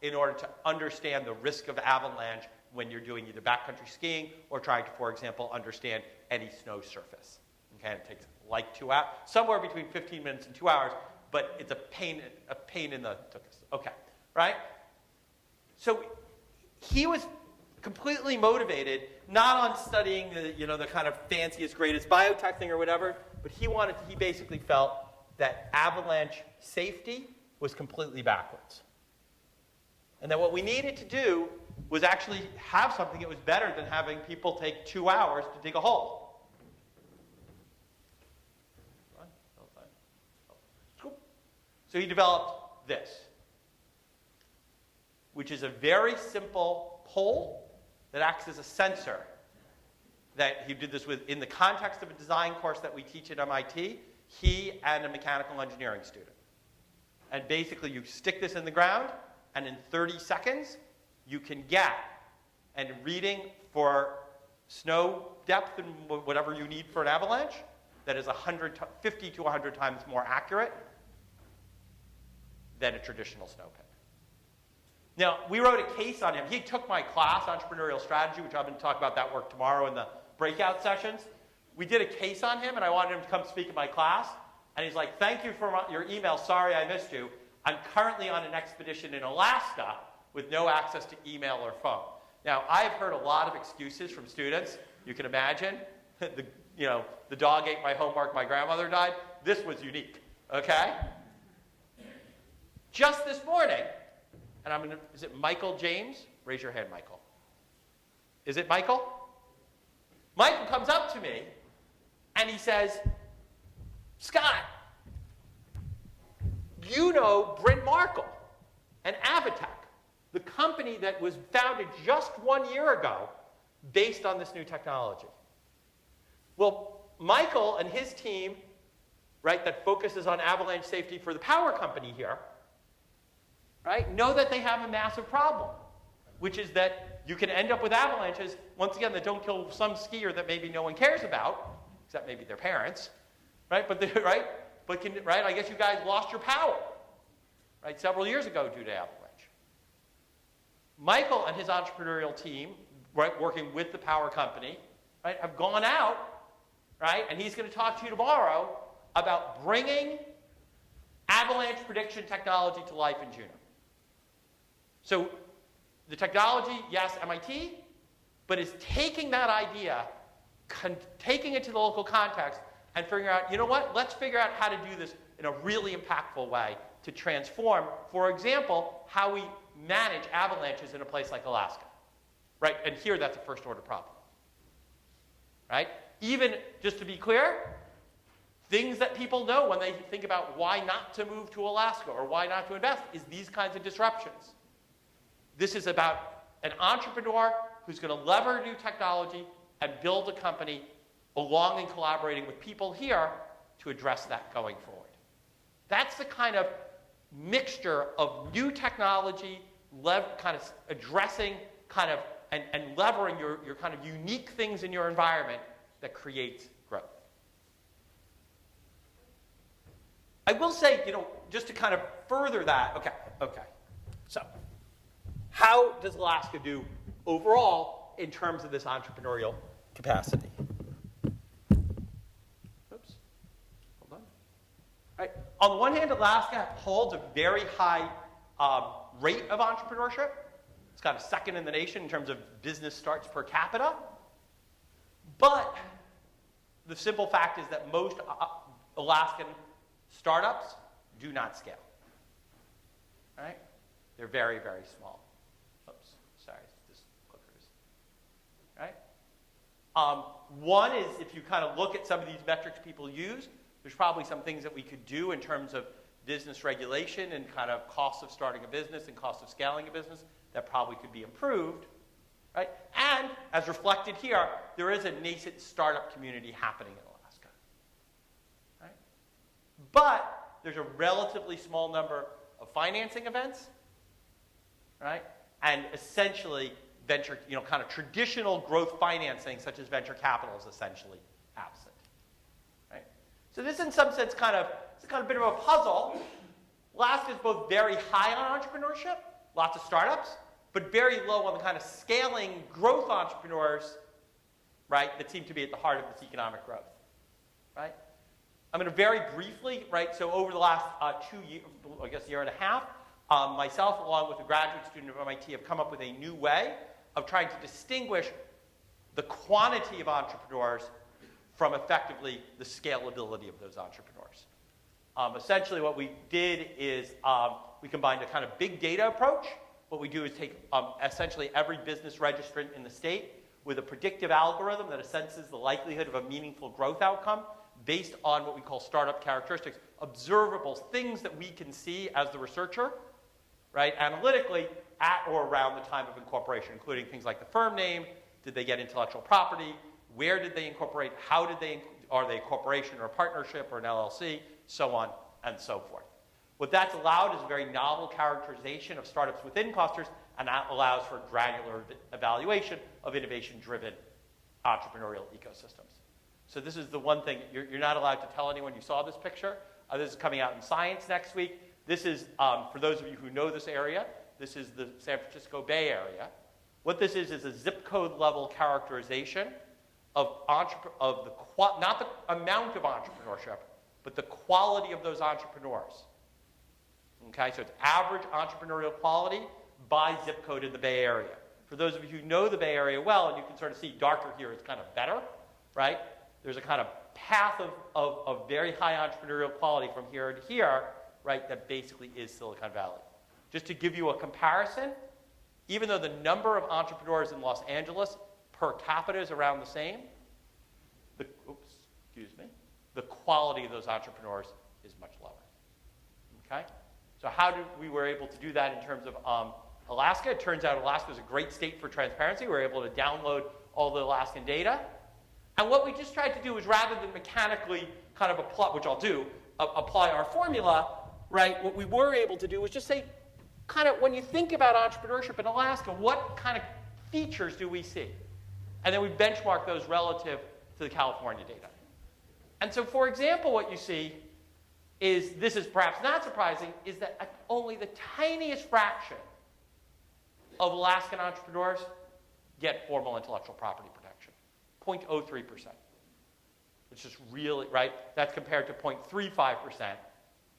in order to understand the risk of avalanche when you're doing either backcountry skiing or trying to, for example, understand any snow surface. Okay, it takes like 2 hours, somewhere between 15 minutes and 2 hours, but it's a pain in the tuchus. Okay, right? So he was completely motivated, not on studying the kind of fanciest, greatest biotech thing or whatever, but he basically felt that avalanche safety was completely backwards. And that what we needed to do was actually have something that was better than having people take 2 hours to dig a hole. So he developed this, which is a very simple pole that acts as a sensor. That he did this with in the context of a design course that we teach at MIT, he and a mechanical engineering student. And basically you stick this in the ground, and in 30 seconds, you can get, and reading for snow depth and whatever you need for an avalanche, that is 50 to 100 times more accurate than a traditional snow pit. Now, we wrote a case on him. He took my class, Entrepreneurial Strategy, which I'm going to talk about that work tomorrow in the breakout sessions. We did a case on him, and I wanted him to come speak in my class. And he's like, thank you for your email. Sorry I missed you. I'm currently on an expedition in Alaska with no access to email or phone. Now, I've heard a lot of excuses from students. You can imagine. The dog ate my homework, my grandmother died. This was unique, okay? Just this morning, and is it Michael James? Raise your hand, Michael. Is it Michael? Michael comes up to me, and he says, Scott, you know Brent Markle and Avitech, the company that was founded just 1 year ago based on this new technology. Well, Michael and his team, right, that focuses on avalanche safety for the power company here, right, know that they have a massive problem, which is that you can end up with avalanches, once again, that don't kill some skier that maybe no one cares about, except maybe their parents, right? But I guess you guys lost your power, right, several years ago due to avalanche. Michael and his entrepreneurial team, right, working with the power company, right, have gone out, right, and he's going to talk to you tomorrow about bringing avalanche prediction technology to life in Juneau. So the technology, yes, MIT, but is taking that idea, taking it to the local context, and figuring out, you know what, let's figure out how to do this in a really impactful way to transform, for example, how we manage avalanches in a place like Alaska. Right? And here, that's a first-order problem. Right? Even, just to be clear, things that people know when they think about why not to move to Alaska or why not to invest is these kinds of disruptions. This is about an entrepreneur who's going to lever new technology and build a company along and collaborating with people here to address that going forward. That's the kind of mixture of new technology, kind of addressing kind of and levering your kind of unique things in your environment that creates growth. I will say, just to kind of further that, okay. So, how does Alaska do overall in terms of this entrepreneurial capacity? Oops, hold on. Right. On the one hand, Alaska holds a very high rate of entrepreneurship. It's kind of second in the nation in terms of business starts per capita. But the simple fact is that most Alaskan startups do not scale. Right? They're very, very small. Oops, sorry, this clicker is. Right? One is, if you kind of look at some of these metrics people use, there's probably some things that we could do in terms of business regulation and kind of cost of starting a business and cost of scaling a business that probably could be improved, right? And as reflected here, there is a nascent startup community happening in Alaska, right? But there's a relatively small number of financing events, right? And essentially venture, kind of traditional growth financing such as venture capital is essentially absent, right? So this, in some sense, it's kind of a bit of a puzzle. Alaska is both very high on entrepreneurship, lots of startups, but very low on the kind of scaling growth entrepreneurs, right, that seem to be at the heart of this economic growth, right? I'm going to very briefly, right, so over the last 2 years, I guess a year and a half, myself along with a graduate student of MIT have come up with a new way of trying to distinguish the quantity of entrepreneurs from effectively the scalability of those entrepreneurs. Essentially what we did is we combined a kind of big data approach. What we do is take essentially every business registrant in the state with a predictive algorithm that assesses the likelihood of a meaningful growth outcome based on what we call startup characteristics, observables, things that we can see as the researcher, right, analytically at or around the time of incorporation, including things like the firm name, did they get intellectual property, where did they incorporate, how did they, are they a corporation or a partnership or an LLC, so on and so forth. What that's allowed is a very novel characterization of startups within clusters, and that allows for granular evaluation of innovation-driven entrepreneurial ecosystems. So this is the one thing, you're not allowed to tell anyone you saw this picture. This is coming out in Science next week. This is, for those of you who know this area, this is the San Francisco Bay Area. What this is a zip code level characterization of not the amount of entrepreneurship, but the quality of those entrepreneurs. Okay, so it's average entrepreneurial quality by zip code in the Bay Area. For those of you who know the Bay Area well, and you can sort of see darker here, it's kind of better, right? There's a kind of path of very high entrepreneurial quality from here to here, right, that basically is Silicon Valley. Just to give you a comparison, even though the number of entrepreneurs in Los Angeles per capita is around the same, the quality of those entrepreneurs is much lower. Okay? So how we were able to do that in terms of Alaska? It turns out Alaska is a great state for transparency. We're able to download all the Alaskan data. And what we just tried to do is, rather than mechanically kind of apply, which I'll do, apply our formula, right, what we were able to do was just say, kind of, when you think about entrepreneurship in Alaska, what kind of features do we see? And then we benchmark those relative to the California data. And so, for example, what you see is, this is perhaps not surprising, is that only the tiniest fraction of Alaskan entrepreneurs get formal intellectual property protection, 0.03%, which is really, right? That's compared to 0.35%,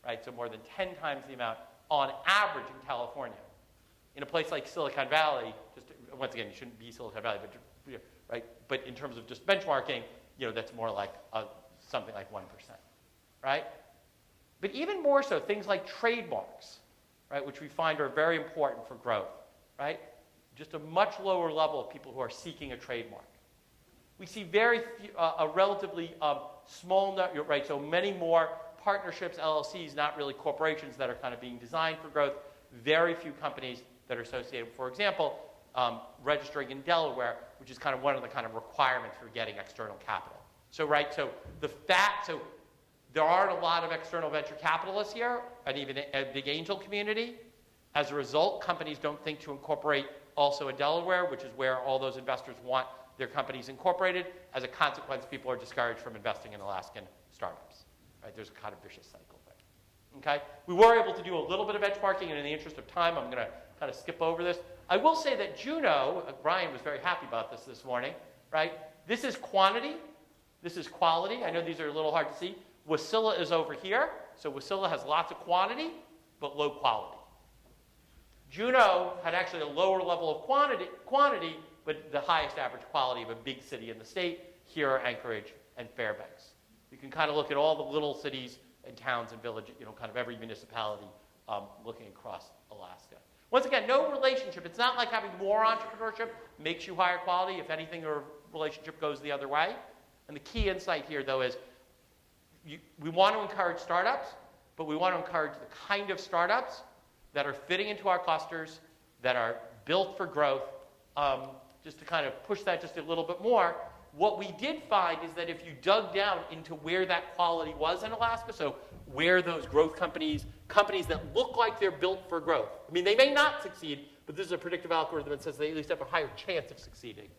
right? So more than 10 times the amount on average in California. In a place like Silicon Valley, just once again, you shouldn't be Silicon Valley, but right? But in terms of just benchmarking, that's more like something like 1%, right? But even more so, things like trademarks, right, which we find are very important for growth, right? Just a much lower level of people who are seeking a trademark. We see very few, a relatively small number, right? So many more partnerships, LLCs, not really corporations, that are kind of being designed for growth. Very few companies that are associated, for example, registering in Delaware, which is kind of one of the kind of requirements for getting external capital. So, right, so there aren't a lot of external venture capitalists here, and even a big angel community. As a result, companies don't think to incorporate also in Delaware, which is where all those investors want their companies incorporated. As a consequence, people are discouraged from investing in Alaskan startups. Right? There's a kind of vicious cycle there. Okay? We were able to do a little bit of benchmarking, and in the interest of time, I'm going to kind of skip over this. I will say that Juno, Brian was very happy about this morning, right? This is quantity. This is quality. I know these are a little hard to see. Wasilla is over here. So Wasilla has lots of quantity, but low quality. Juno had actually a lower level of quantity, but the highest average quality of a big city in the state. Here are Anchorage and Fairbanks. You can kind of look at all the little cities and towns and villages, kind of every municipality looking across Alaska. Once again, no relationship. It's not like having more entrepreneurship makes you higher quality. If anything, your relationship goes the other way. And the key insight here, though, is we want to encourage startups, but we want to encourage the kind of startups that are fitting into our clusters, that are built for growth. Just to kind of push that just a little bit more, what we did find is that if you dug down into where that quality was in Alaska, so where those growth companies that look like they're built for growth. I mean, they may not succeed, but this is a predictive algorithm that says they at least have a higher chance of succeeding.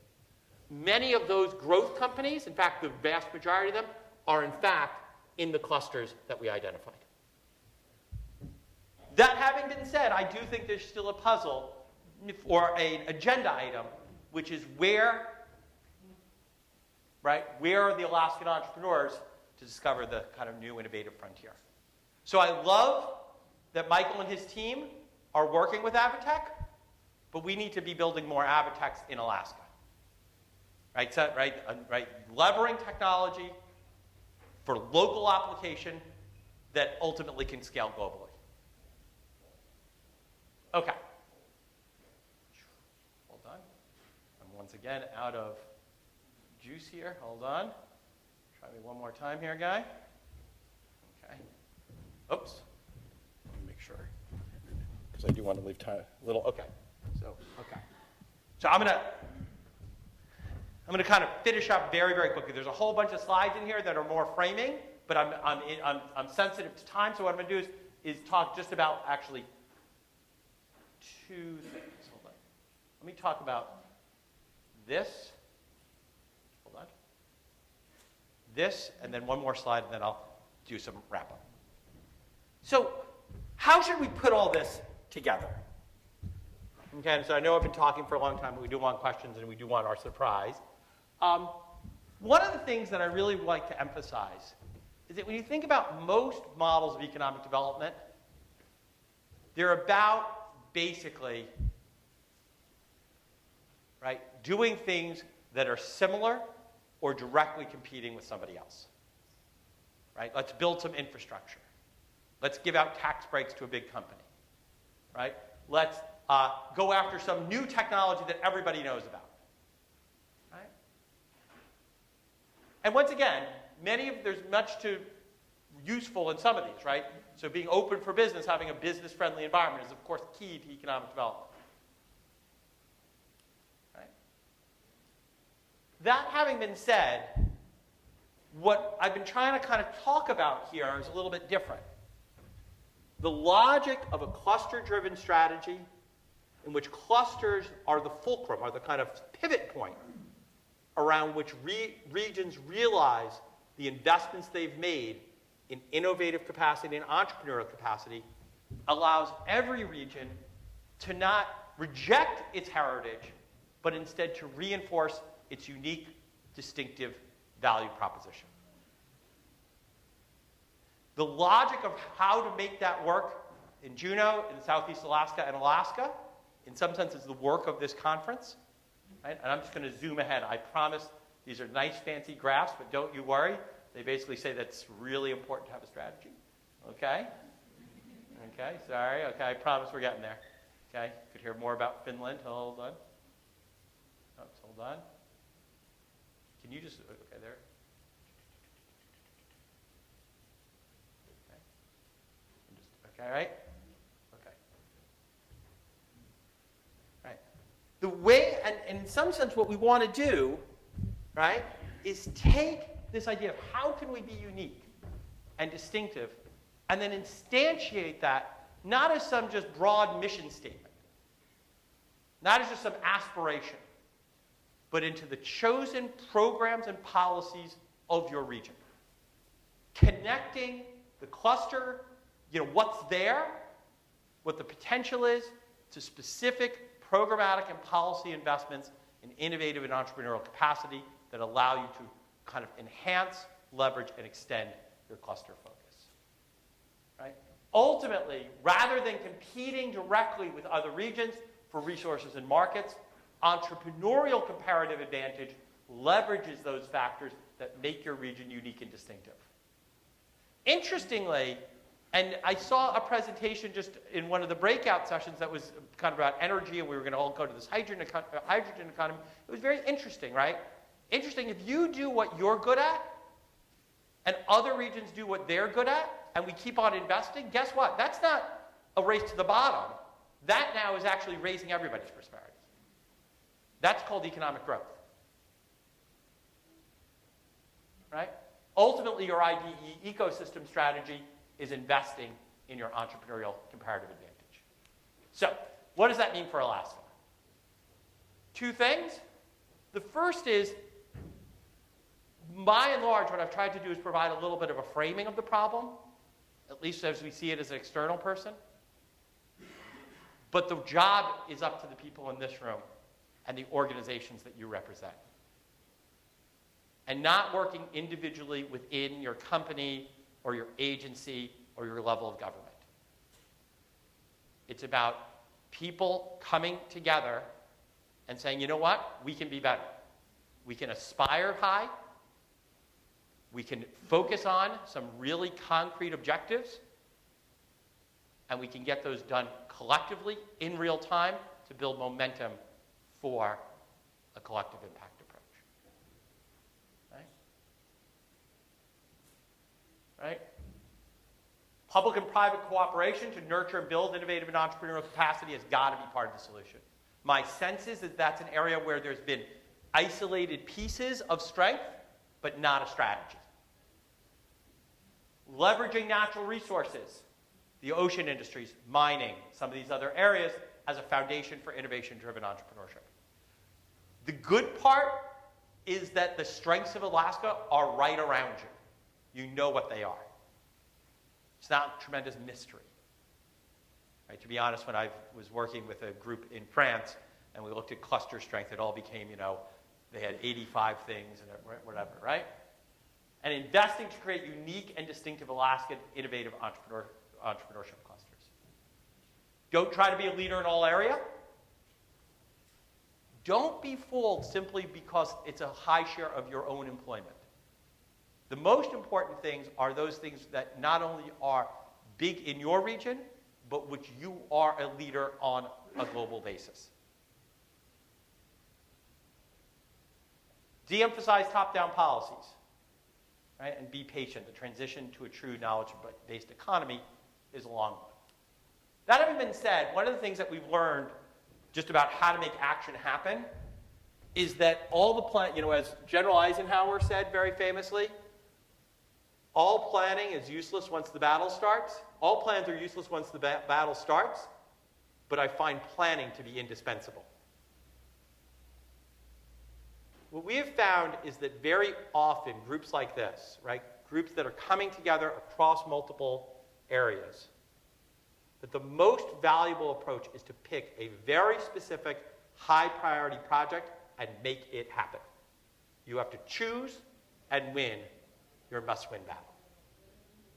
Many of those growth companies, in fact, the vast majority of them, are in fact in the clusters that we identified. That having been said, I do think there's still a puzzle or an agenda item, which is where are the Alaskan entrepreneurs to discover the kind of new innovative frontier? So I love that Michael and his team are working with Avitech, but we need to be building more Avitechs in Alaska. Right? So, right? Levering technology for local application that ultimately can scale globally. Okay. Hold on. I'm once again out of juice here. Hold on. Try me one more time here, guy. Okay. Oops. Let me make sure. Because I do want to leave time a little. Okay. So I'm going to kind of finish up very, very quickly. There's a whole bunch of slides in here that are more framing, but I'm sensitive to time. So what I'm going to do is talk just about actually two things. Hold on. Let me talk about this. Hold on. This, and then one more slide, and then I'll do some wrap-up. So how should we put all this together? Okay, so I know I've been talking for a long time, but we do want questions, and we do want our surprise. One of the things that I really would like to emphasize is that when you think about most models of economic development, they're about basically doing things that are similar or directly competing with somebody else. Right? Let's build some infrastructure. Let's give out tax breaks to a big company. Right? Let's go after some new technology that everybody knows about. Right? And once again, there's much to useful in some of these, right? So being open for business, having a business-friendly environment is, of course, key to economic development. Right? that having been said, what I've been trying to kind of talk about here is a little bit different. The logic of a cluster-driven strategy in which clusters are the fulcrum, are the kind of pivot point around which regions realize the investments they've made in innovative capacity and entrepreneurial capacity, allows every region to not reject its heritage, but instead to reinforce its unique, distinctive value proposition. The logic of how to make that work in Juneau, in Southeast Alaska, and Alaska, in some sense, is the work of this conference. Right? And I'm just going to zoom ahead. I promise these are nice, fancy graphs, but don't you worry. They basically say that it's really important to have a strategy. Okay? Okay, sorry. Okay, I promise we're getting there. Okay, you could hear more about Finland. Hold on. Oh, hold on. Can you just, okay, there. Okay, right? Okay. Right. The way, and in some sense what we want to do, right, is take this idea of how can we be unique and distinctive, and then instantiate that not as some just broad mission statement, not as just some aspiration, but into the chosen programs and policies of your region. Connecting the cluster, what's there, what the potential is, to specific programmatic and policy investments in innovative and entrepreneurial capacity that allow you to kind of enhance, leverage, and extend your cluster focus. Right? Ultimately, rather than competing directly with other regions for resources and markets, entrepreneurial comparative advantage leverages those factors that make your region unique and distinctive. Interestingly, and I saw a presentation just in one of the breakout sessions that was kind of about energy, and we were going to all go to this hydrogen economy. It was very interesting, right? Interesting, if you do what you're good at, and other regions do what they're good at, and we keep on investing, guess what? That's not a race to the bottom. That now is actually raising everybody's prosperity. That's called economic growth. Right? Ultimately, your IDE ecosystem strategy is investing in your entrepreneurial comparative advantage. So, what does that mean for Alaska? Two things. The first is, by and large, what I've tried to do is provide a little bit of a framing of the problem, at least as we see it as an external person. But the job is up to the people in this room and the organizations that you represent. And not working individually within your company or your agency or your level of government. It's about people coming together and saying, you know what? We can be better. We can aspire high. We can focus on some really concrete objectives. And we can get those done collectively in real time to build momentum for a collective impact approach. Right? Public and private cooperation to nurture and build innovative and entrepreneurial capacity has got to be part of the solution. My sense is that that's an area where there's been isolated pieces of strength, but not a strategy. Leveraging natural resources, the ocean industries, mining, some of these other areas, as a foundation for innovation-driven entrepreneurship. The good part is that the strengths of Alaska are right around you. You know what they are. It's not a tremendous mystery. Right? To be honest, when I was working with a group in France and we looked at cluster strength, it all became, they had 85 things and whatever, right? And investing to create unique and distinctive Alaskan innovative entrepreneurship clusters. Don't try to be a leader in all area. Don't be fooled simply because it's a high share of your own employment. The most important things are those things that not only are big in your region, but which you are a leader on a global basis. De-emphasize top-down policies, right? And be patient. The transition to a true knowledge-based economy is a long one. That having been said, one of the things that we've learned just about how to make action happen is that all the as General Eisenhower said very famously, all planning is useless once the battle starts. All plans are useless once the battle starts, but I find planning to be indispensable. What we have found is that very often groups like this, right, groups that are coming together across multiple areas, that the most valuable approach is to pick a very specific high priority project and make it happen. You have to choose and win your must-win battle.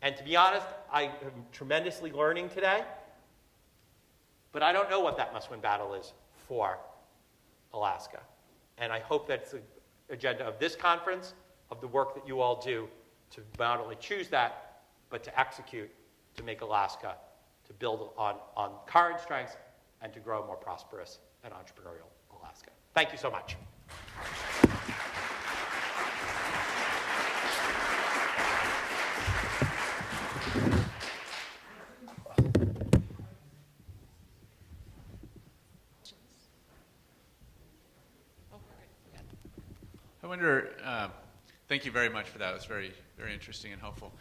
And to be honest, I am tremendously learning today, but I don't know what that must-win battle is for Alaska. And I hope that's the agenda of this conference, of the work that you all do to not only choose that, but to execute, to make Alaska, to build on current strengths, and to grow a more prosperous and entrepreneurial Alaska. Thank you so much. I wonder, thank you very much for that. It was very, very interesting and helpful.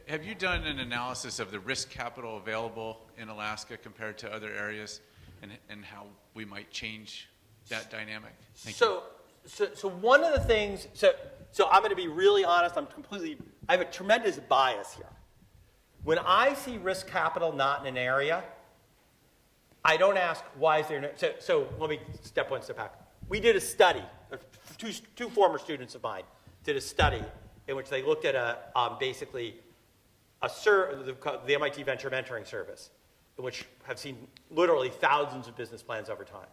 Have you done an analysis of the risk capital available in Alaska compared to other areas and how we might change that dynamic? Thank you. So one of the things, so I'm going to be really honest, I have a tremendous bias here. When I see risk capital not in an area, I don't ask, why is there no, so let me step one step back. We did a study, two former students of mine did a study in which they looked at basically the MIT Venture Mentoring Service, in which have seen literally thousands of business plans over time.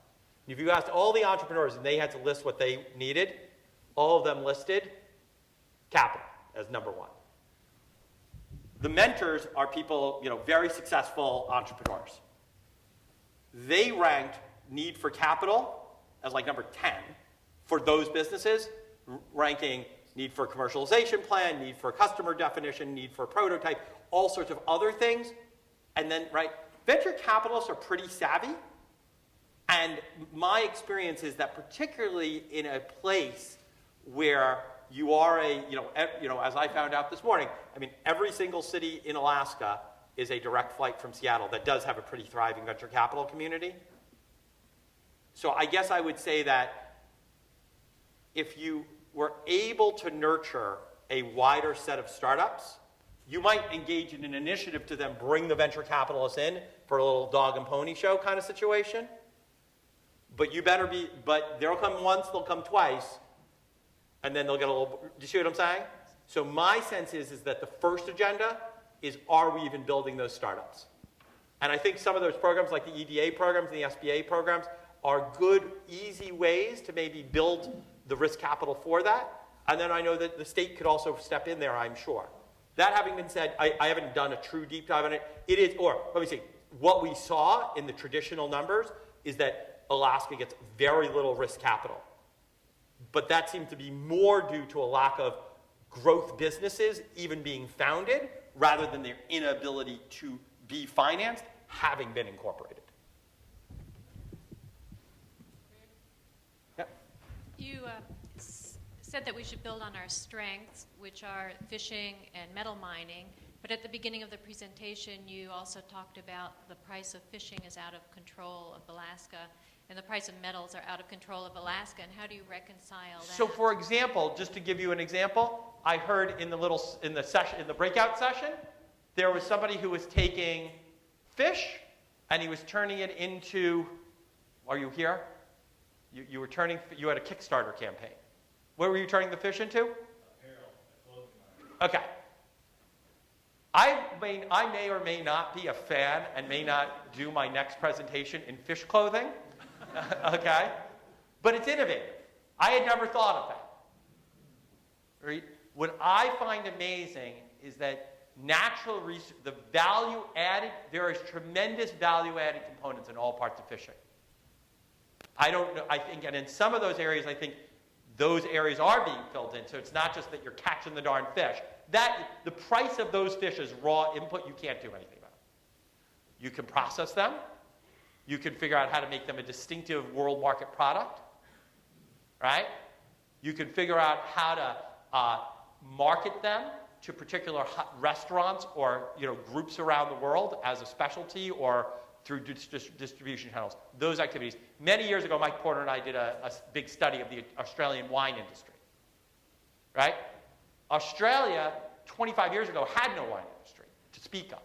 And if you asked all the entrepreneurs and they had to list what they needed, all of them listed capital as number one. The mentors are people, very successful entrepreneurs. They ranked need for capital as like number 10 for those businesses, ranking need for a commercialization plan, need for a customer definition, need for a prototype, all sorts of other things. And then, venture capitalists are pretty savvy. And my experience is that particularly in a place where you are as I found out this morning, every single city in Alaska is a direct flight from Seattle that does have a pretty thriving venture capital community. So I guess I would say that if you were able to nurture a wider set of startups, you might engage in an initiative to then bring the venture capitalists in for a little dog and pony show kind of situation. But they'll come once, they'll come twice, and then they'll get a little, do you see what I'm saying? So my sense is that the first agenda is, are we even building those startups? And I think some of those programs, like the EDA programs and the SBA programs, are good, easy ways to maybe build the risk capital for that. And then I know that the state could also step in there, I'm sure. That having been said, I haven't done a true deep dive on it. It is, or let me see, what we saw in the traditional numbers is that Alaska gets very little risk capital. But that seemed to be more due to a lack of growth businesses even being founded rather than their inability to be financed having been incorporated. Yep. You said that we should build on our strengths, which are fishing and metal mining. But at the beginning of the presentation, you also talked about the price of fishing is out of control of Alaska, and the price of metals are out of control of Alaska. And how do you reconcile that? So, for example, just to give you an example, I heard in the breakout session, there was somebody who was taking fish, and he was turning it into. Are you here? You had a Kickstarter campaign. What were you turning the fish into? Apparel, clothing line. Okay. I may or may not be a fan and may not do my next presentation in fish clothing, okay? But it's innovative. I had never thought of that. Right? What I find amazing is that the value added, there is tremendous value added components in all parts of fishing. I don't know, and in some of those areas, I think those areas are being filled in, so it's not just that you're catching the darn fish. The price of those fish is raw input, you can't do anything about it. You can process them, you can figure out how to make them a distinctive world market product, right? You can figure out how to market them to particular restaurants or groups around the world as a specialty or through distribution channels. Those activities. Many years ago, Mike Porter and I did a big study of the Australian wine industry, right? Australia, 25 years ago, had no wine industry to speak of.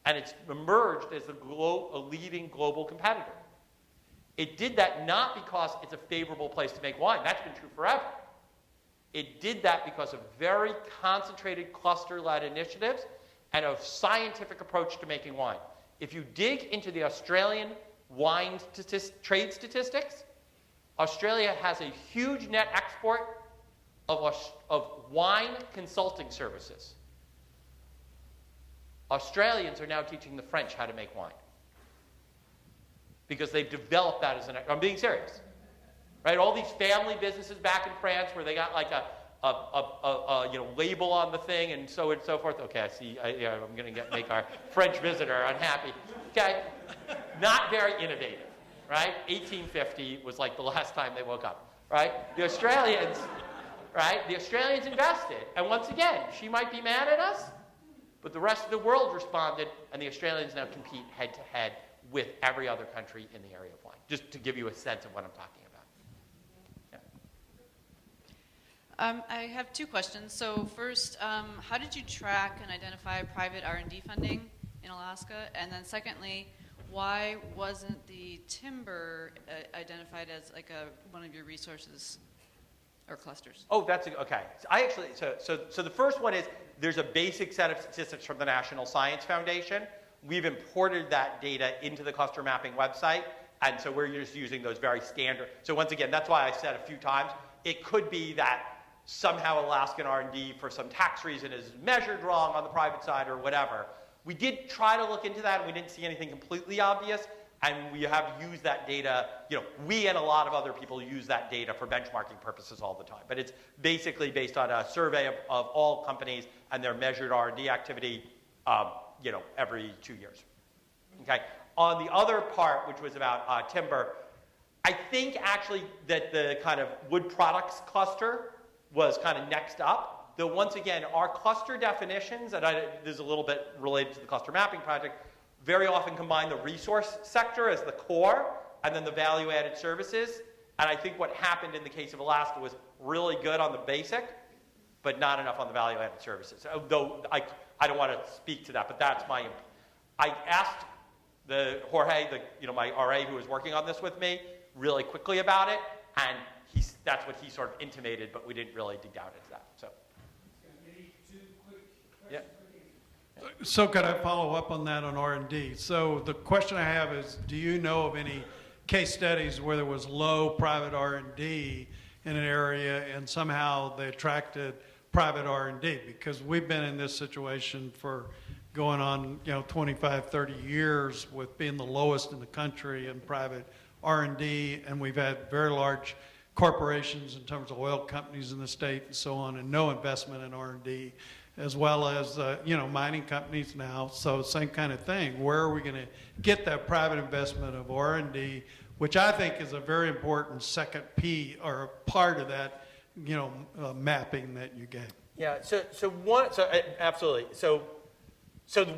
And it's emerged as a leading global competitor. It did that not because it's a favorable place to make wine. That's been true forever. It did that because of very concentrated cluster-led initiatives and a scientific approach to making wine. If you dig into the Australian wine trade statistics, Australia has a huge net export of wine consulting services. Australians are now teaching the French how to make wine because they've developed that as I'm being serious, right? All these family businesses back in France where they got like a label on the thing and so on and so forth. Okay, I see. I'm going to make our French visitor unhappy. Okay, not very innovative, right? 1850 was like the last time they woke up, right? The Australians, right? The Australians invested, and once again, she might be mad at us, but the rest of the world responded, and the Australians now compete head-to-head with every other country in the area of wine, just to give you a sense of what I'm talking about. Yeah. I have two questions. So first, how did you track and identify private R&D funding in Alaska? And then secondly, why wasn't the timber identified as like one of your resources or clusters? Oh, okay. So the first one is there's a basic set of statistics from the National Science Foundation. We've imported that data into the cluster mapping website, and so we're just using those very standard. So once again, that's why I said a few times, it could be that somehow Alaskan R&D for some tax reason is measured wrong on the private side or whatever. We did try to look into that, and we didn't see anything completely obvious. And we have used that data, we and a lot of other people use that data for benchmarking purposes all the time. But it's basically based on a survey of all companies and their measured R&D activity, every 2 years. Okay. On the other part, which was about timber, I think actually that the kind of wood products cluster was kind of next up. Though once again, our cluster definitions, and this is a little bit related to the cluster mapping project, very often combine the resource sector as the core and then the value-added services. And I think what happened in the case of Alaska was really good on the basic, but not enough on the value-added services. Though I don't want to speak to that, but that's I asked Jorge, my RA who was working on this with me, really quickly about it, and that's what he sort of intimated, but we didn't really dig down into that. So. Yeah. So could I follow up on that on R&D? So the question I have is, do you know of any case studies where there was low private R&D in an area and somehow they attracted private R&D? Because we've been in this situation for going on 25, 30 years with being the lowest in the country in private R&D, and we've had very large corporations in terms of oil companies in the state and so on, and no investment in R&D, as well as mining companies now. So same kind of thing. Where are we going to get that private investment of R&D, which I think is a very important second P or part of that mapping that you gave. Yeah. Absolutely. So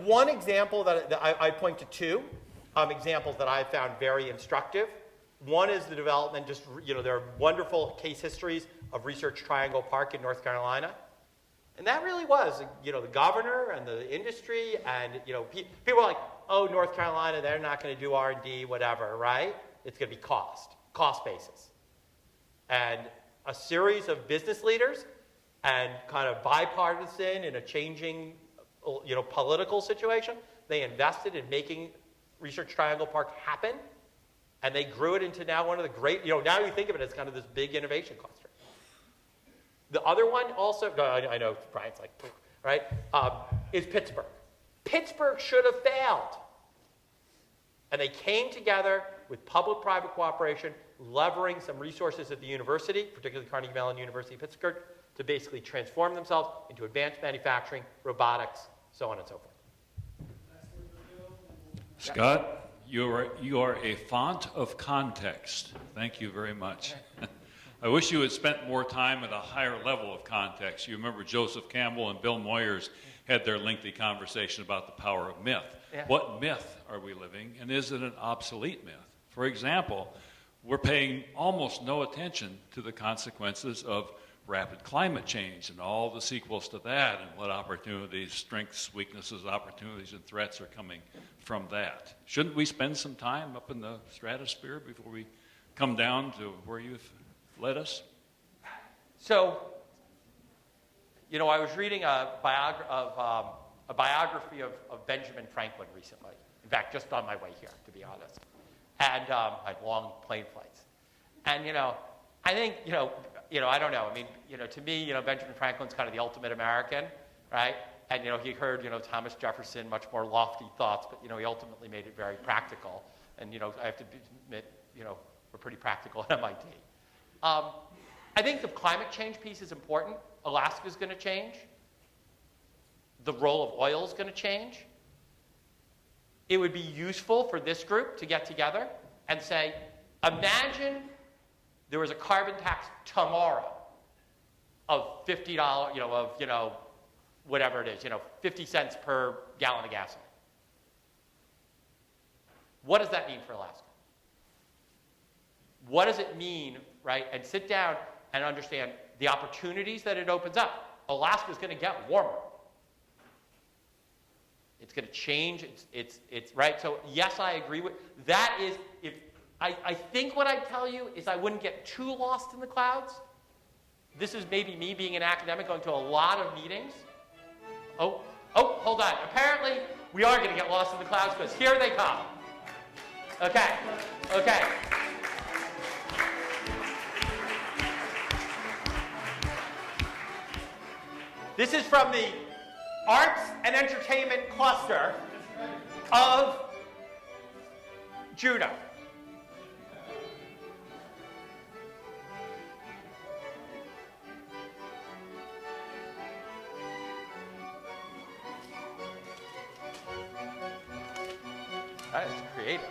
one example that I point to two examples that I found very instructive. One is the development. There are wonderful case histories of Research Triangle Park in North Carolina. And that really was, the governor and the industry, and people are like, oh, North Carolina, they're not going to do R&D, whatever, right? It's going to be cost basis. And a series of business leaders and kind of bipartisan in a changing, political situation, they invested in making Research Triangle Park happen, and they grew it into now one of the great, now you think of it as kind of this big innovation cluster. The other one also, I know Brian's like, right, is Pittsburgh. Pittsburgh should have failed. And they came together with public-private cooperation, levering some resources at the university, particularly Carnegie Mellon University of Pittsburgh, to basically transform themselves into advanced manufacturing, robotics, so on and so forth. Scott, you are a font of context. Thank you very much. I wish you had spent more time at a higher level of context. You remember Joseph Campbell and Bill Moyers had their lengthy conversation about the power of myth. Yeah. What myth are we living, and is it an obsolete myth? For example, we're paying almost no attention to the consequences of rapid climate change and all the sequels to that, and what opportunities, strengths, weaknesses, opportunities, and threats are coming from that. Shouldn't we spend some time up in the stratosphere before we come down to where you've led us? So, you know, I was reading a biography of Benjamin Franklin recently. In fact, just on my way here, to be honest. And I had long plane flights. And, you know, I think, I don't know. I mean, to me, Benjamin Franklin's kind of the ultimate American, right? And, he heard, Thomas Jefferson, much more lofty thoughts, but, he ultimately made it very practical. And, I have to admit, we're pretty practical at MIT. I think the climate change piece is important. Alaska's going to change. The role of oil is going to change. It would be useful for this group to get together and say, imagine there was a carbon tax tomorrow of $50, whatever it is, 50 cents per gallon of gasoline. What does that mean for Alaska? What does it mean, right? And sit down and understand the opportunities that it opens up. Alaska is going to get warmer. It's going to change. It's right. So yes, I agree with that. Is if I think what I'd tell you is I wouldn't get too lost in the clouds. This is maybe me being an academic going to a lot of meetings. Oh, hold on. Apparently we are going to get lost in the clouds because here they come. Okay. This is from the Arts and Entertainment Cluster of Juneau. That is creative.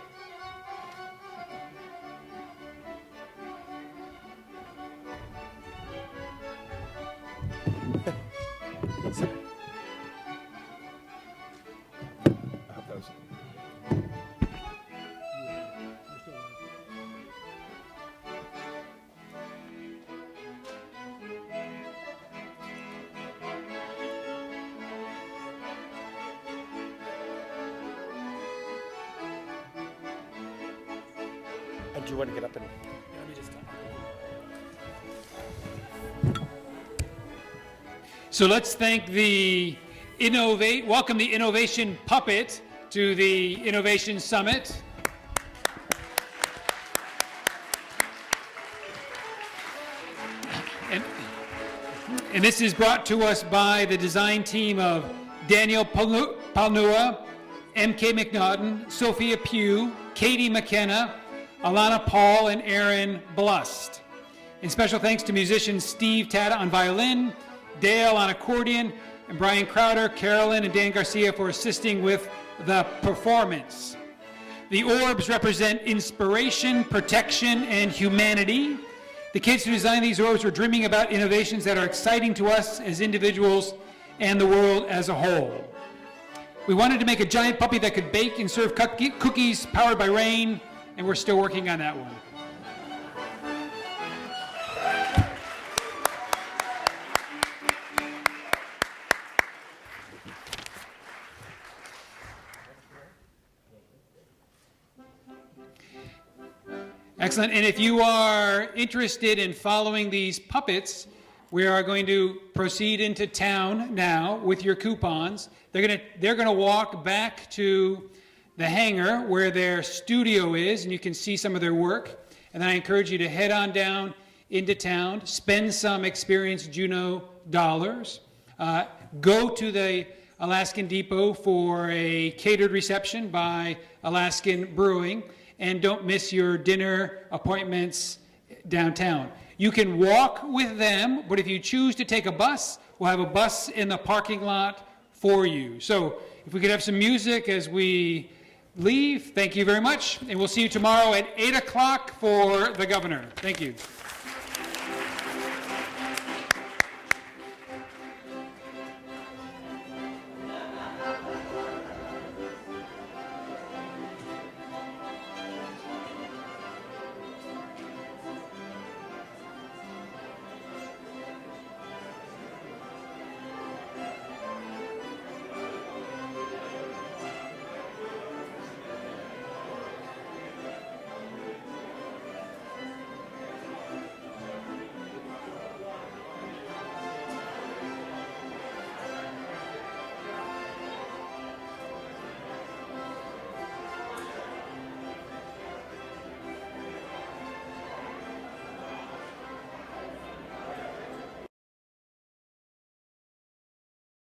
Do you want to get up and... Let me just talk. So let's thank welcome the Innovation Puppet to the Innovation Summit. And this is brought to us by the design team of Daniel Palnua, M.K. McNaughton, Sophia Pugh, Katie McKenna, Alana Paul, and Aaron Blust. And special thanks to musicians Steve Tata on violin, Dale on accordion, and Brian Crowder, Carolyn, and Dan Garcia for assisting with the performance. The orbs represent inspiration, protection, and humanity. The kids who designed these orbs were dreaming about innovations that are exciting to us as individuals and the world as a whole. We wanted to make a giant puppy that could bake and serve cookies powered by rain, and we're still working on that one. Excellent. And if you are interested in following these puppets, we are going to proceed into town now with your coupons. They're going to walk back to the hangar where their studio is, and you can see some of their work. And then I encourage you to head on down into town, spend some Experience Juneau dollars, go to the Alaskan Depot for a catered reception by Alaskan Brewing, and don't miss your dinner appointments downtown. You can walk with them, but if you choose to take a bus, we'll have a bus in the parking lot for you. So if we could have some music as we leave, thank you very much, and we'll see you tomorrow at 8 o'clock for the governor. Thank you.